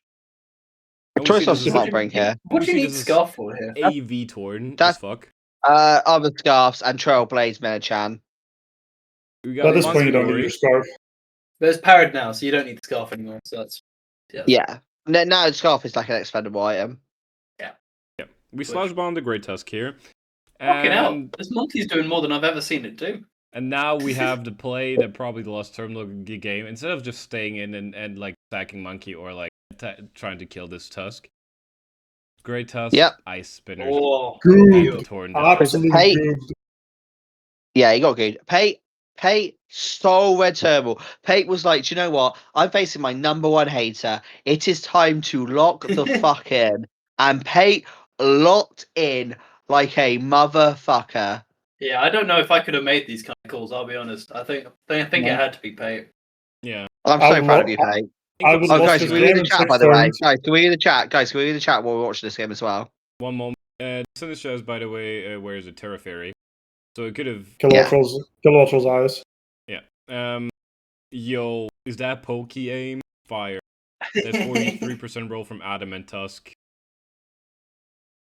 And we Choice see Scarf this is is not bring here. What do you see need this is Scarf for here? AV Torn That's- as fuck. Other scarves and Trailblaze Menachan. We At got this point, you don't need Glory. your scarf. But it's parried now, so you don't need the Scarf anymore. So that's Yeah. Now the scarf is like an expendable item. Yeah. We Sludge Bomb the Great Tusk here. Fucking hell. And, This monkey's doing more than I've ever seen it do. and now we have the play that probably the last Terminal game. Instead of just staying in and like attacking Monkey or like trying to kill this Tusk. Great Tusk, Yep. Ice Spinners, Oh, Goob. and Torn dies. Absolutely Hey. goobed. Yeah, he got good. Pate stole Red Turtle. Pate was like, do you know what? I'm facing my number one hater. It is time to lock the fuck in. And Pate locked in like a motherfucker. yeah, I don't know if I could have made these kind of calls. I'll be honest. I think it had to be Pate. Yeah. I'm I so proud of lo- you, Pate. I would Oh, lost guys, this can we read game the in chat, 6 by the way? turns. Guys, can we read the chat? Guys, can we read the chat while we're watching this game as well? One moment. Descended shows, by the way, where is it? Terra Fairy. So it could have. Kilowattrel's eyes. Yo, is that Poke Aim? Fire. That 43% roll from Adam and Tusk.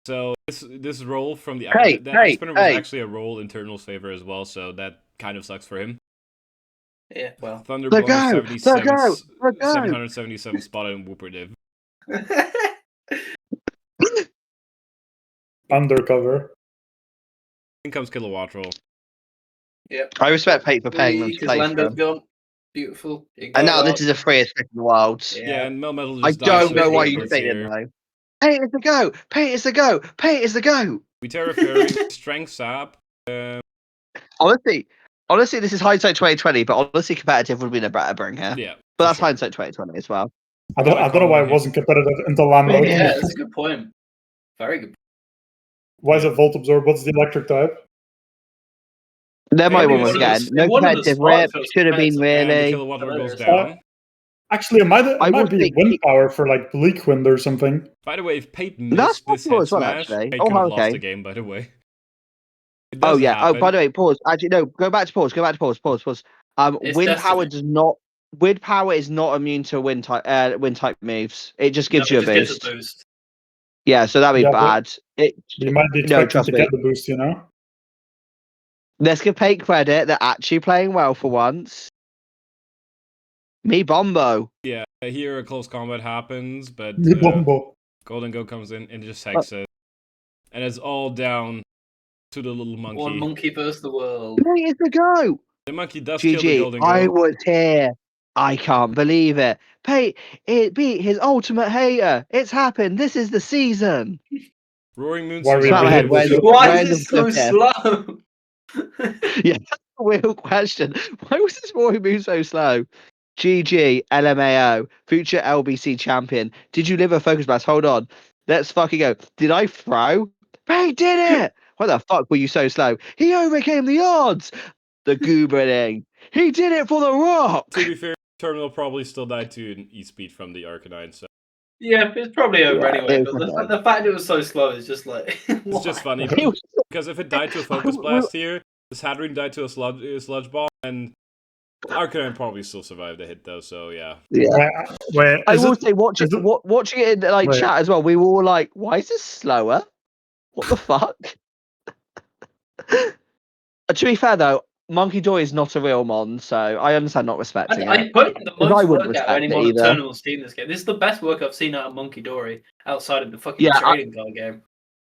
So this roll from the Ice Spinner was actually a roll in Turtle's favor as well, so that kind of sucks for him. Yeah, well. Thunderbolt is 777 spotted in Whooper Div. Undercover. In comes Kilowattrel. Yep. I respect Pate for paying them to Because play for Lando's him. gone. Beautiful. And now this is the freest pick in the world. Yeah, and Melmetal I just dies don't to know the why you Trailblaze say it here. though. Pate is the go! Pate is the go! Pate is the go! We Terra Fairy, Strength Sap. Honestly, this is hindsight 2020, but honestly, competitive would have been a better bring here. Yeah. But that's sure. hindsight 2020 as well. I don't know why it wasn't competitive until Lando. Yeah, that's a good point. Very good. Why is it Volt Absorb? What's the electric type? There might Maybe one one of again. the- No one of the competitive spots rip. was Should have been competitive. And the really. Kilowattrel goes Hilarious. down. Actually, it might I be would think- wind power for like Bleak Wind or something. By the way, if Pate That's missed this possible head as well, smash, actually. Pate Oh, could have lost okay. the game, by the way. It Oh doesn't yeah. happen. Oh, by the way, pause. Actually, no. Go back to pause. Pause. It's Wind power Destiny. does not. Wind power is not immune to wind type moves. It just gives you a Just gives boost. a boost. Yeah, so that'd be Yeah, but- bad. You might be No, expecting trust to me. get the boost, you know? Let's give Pate credit. They're actually playing well for once. Me Bombo. Yeah, here a close combat happens, but Bombo. Golden Go comes in and just hexes. And it's all down to the little monkey. One monkey versus the world. Pate is the go. The monkey does kill the GG. Golden Go. I was here. I can't believe it. Pate, it beat his ultimate hater. It's happened. This is the season. Roaring Moon Why says, we Slap my head. beat Where's this- the- Why where's is the it so flip slow? Yeah, real question. Why was this Roy move so slow? GG, LMAO, future LBC champion. Did you live a focus blast? Hold on. Let's fucking go. Did I throw? Ray did it! Why the fuck were you so slow? He overcame the odds! The gooberling. He did it for the rock! to be fair, Terminal probably still died to an E-speed from the Arcanine, so Yeah, it's probably over Yeah, anyway. it But was okay. the fact it was so slow is just like. it's just funny. He was- Because if it died to a Focus Blast here, this Hadron died to a sludge bomb, and Arcanine probably still survived the hit though, so yeah. Yeah. Wait, I is will it, say, watching it in like Wait. chat as well, we were all like, "Why is this slower? What the fuck?" To be fair though, Monkey Joy is not a real mon, so I understand not respecting I it. put the 'Cause I most wouldn't work out of respect any it one of either. Terminal's team this game. This is the best work I've seen out of Monkey Dory outside of the fucking Yeah, trading card game.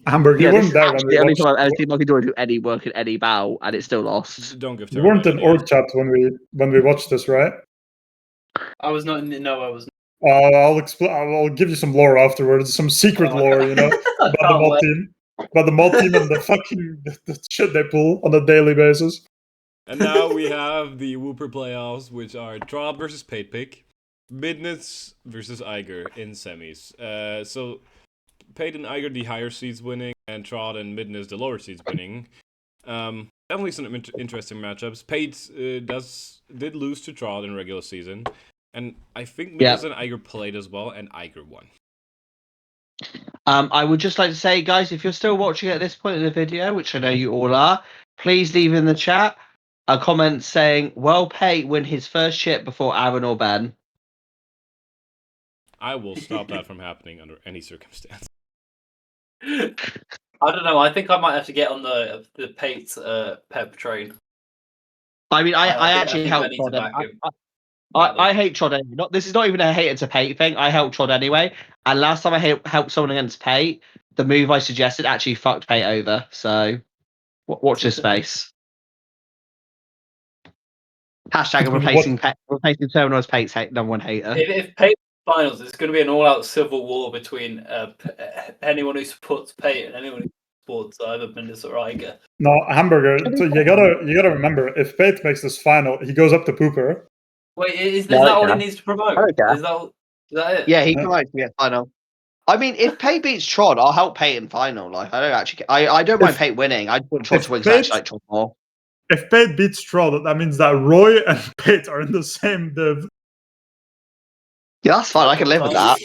Hamburg, you Yeah, this weren't is there when actually we the only watched. time I've ever seen Monkey Joy do any work in any battle, and it still lost. Don't give You Tara weren't in negative. org chat when we watched this, right? I was not in. No, I was. I'll explain. I'll give you some lore afterwards. Some secret Oh, lore, okay. you know, I about the can't mod wait. team, about the mod team and the fucking the shit they pull on a daily basis. And now we have the Whooper playoffs, which are Trod versus Patepick, Midness versus Iger in semis. So Pate and Iger the higher seeds winning, and Trod and Midness the lower seeds winning. Definitely some interesting matchups. Pate did lose to Trod in regular season, and I think Midness and Iger played as well, and Iger won. I would just like to say, guys, if you're still watching at this point in the video, which I know you all are, please leave in the chat a comment saying, "Well, Pate win his first chip before Aaron or Ben." I will stop that from happening under any circumstance. I don't know. I think I might have to get on the Pate pep train. I mean, I I actually think I helped need to Trod. back him. I hate Trod anyway. This is not even a hater to Pate thing. I helped Trod anyway. And last time I helped someone against Pate, the move I suggested actually fucked Pate over. So watch this space. Hashtag replacing Terminal as Pate's number one hater. If Pate finals, it's going to be an all-out civil war between anyone who supports Pate and anyone who supports either Mendes or Iger. No, Hamburger. So you gotta remember, if Pate makes this final, he goes up to Pooper. Wait, is that all he needs to promote? Okay. Is that it? Yeah, he promotes to get final. I mean, if Pate beats Trod, I'll help Pate in final. Like, I don't actually, I don't mind Pate winning. I want Trod to win because I actually like Trod more. If Pate beats Trod, that means that Roy and Pate are in the same div. Yeah, that's fine. I can live with that.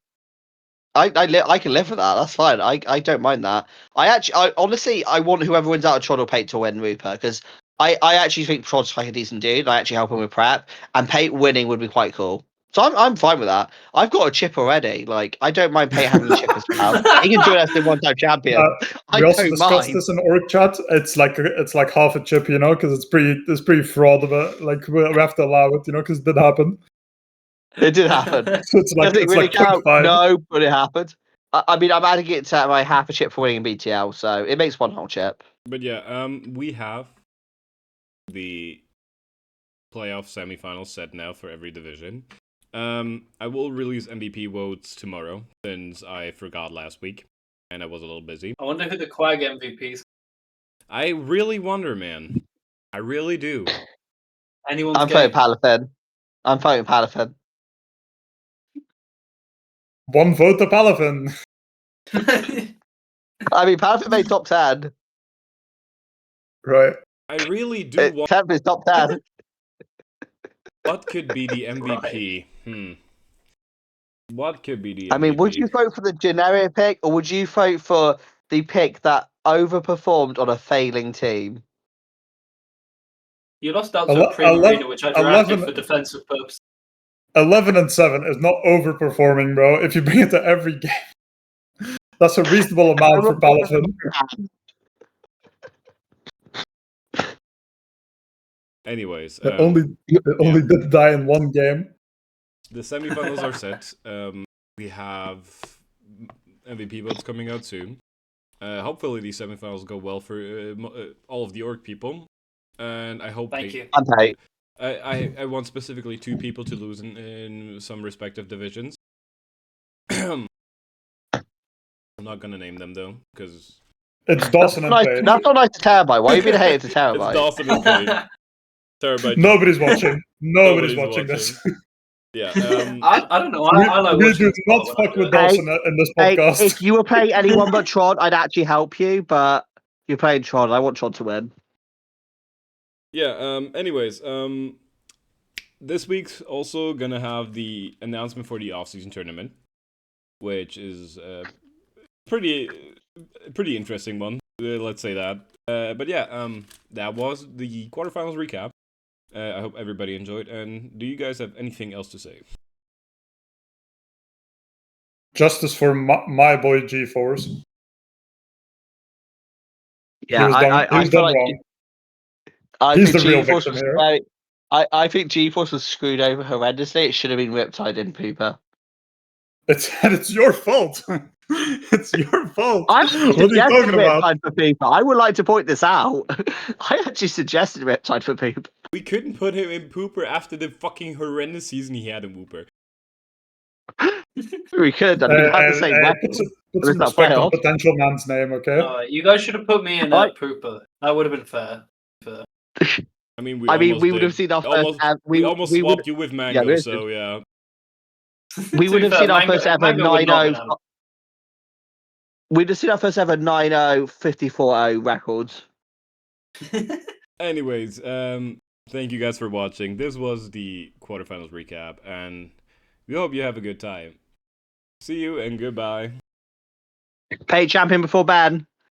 I can live with that. That's fine. I don't mind that. Honestly, I want whoever wins out of Trod or Pate to win Rupert because I actually think Trod's like a decent dude. I actually help him with prep, and Pate winning would be quite cool. So I'm fine with that. I've got a chip already. Like I don't mind Pate having a chip as well. He can join us in one-time champion. I We also don't discussed mind. this in org chat. It's like half a chip, you know, because it's pretty fraud, but like we have to allow it, you know, because it did happen. It did happen. So it's like Does it really count? 0.5. No, but it happened. I mean, I'm adding it to my half a chip for winning BTL, so it makes one whole chip. But yeah, we have the playoff semifinals set now for every division. I will release MVP votes tomorrow since I forgot last week and I was a little busy. I wonder who the Quag MVPs. I really wonder, man. I really do. Anyone's I'm game. voting Palafin. I'm voting Palafin. One vote to Palafin. I mean, Palafin made top 10. Right. I really do want. 10 is top 10. What could be the MVP? What could be the MVP? I mean, would you vote for the generic pick, or would you vote for the pick that overperformed on a failing team? You lost out to a Primarina, which I drafted for defensive purposes. 11 and 7 is not overperforming, bro. If you bring it to every game, that's a reasonable amount for Palafin. Anyways, It only did die in one game. The semifinals are set. We have MVP votes coming out soon. Hopefully these semifinals go well for all of the org people, and I hope. Thank you. I want specifically 2 people to lose in some respective divisions. I'm not gonna name them though, because it's Dawson and Page. That's not nice to Terabyte. Why are you being a hater to Terabyte? It's Dawson and Page. Terabyte. Nobody's watching. Nobody's watching this. Yeah. I don't know. I like we watching do not fuck with Dawson in this podcast. If you were playing anyone but Trod, I'd actually help you, but you're playing Trod. I want Trod to win. Yeah, anyways, this week's also gonna have the announcement for the off-season tournament, which is pretty interesting one. Let's say that. But yeah, that was the quarterfinals recap. I hope everybody enjoyed. And do you guys have anything else to say? Justice for my boy G-Force. Yeah, he was I feel done like wrong. I He's think the real G-Force victim was here. I think G-Force was screwed over horrendously. It should have been Riptide and Pooper. It's your fault. It's your fault. I What are you suggested talking about? Riptide for Pooper. I would like to point this out. I actually suggested Riptide for Pooper. We couldn't put him in Pooper after the fucking horrendous season he had in Wooper. We could. I mean, have the same Put record. some It's not respect on playoffs. potential man's name, okay? You guys should have put me in I- Pooper. That would have been fair. I mean, we would have seen our first. we almost we swapped would, you with Mango, we- so yeah. we would have seen our first ever Mango would not 9-0. We'd have seen our first ever 9-0, 54-0 records. Anyways, thank you guys for watching. This was the quarterfinals recap, and we hope you have a good time. See you and goodbye. Pay champion before ban.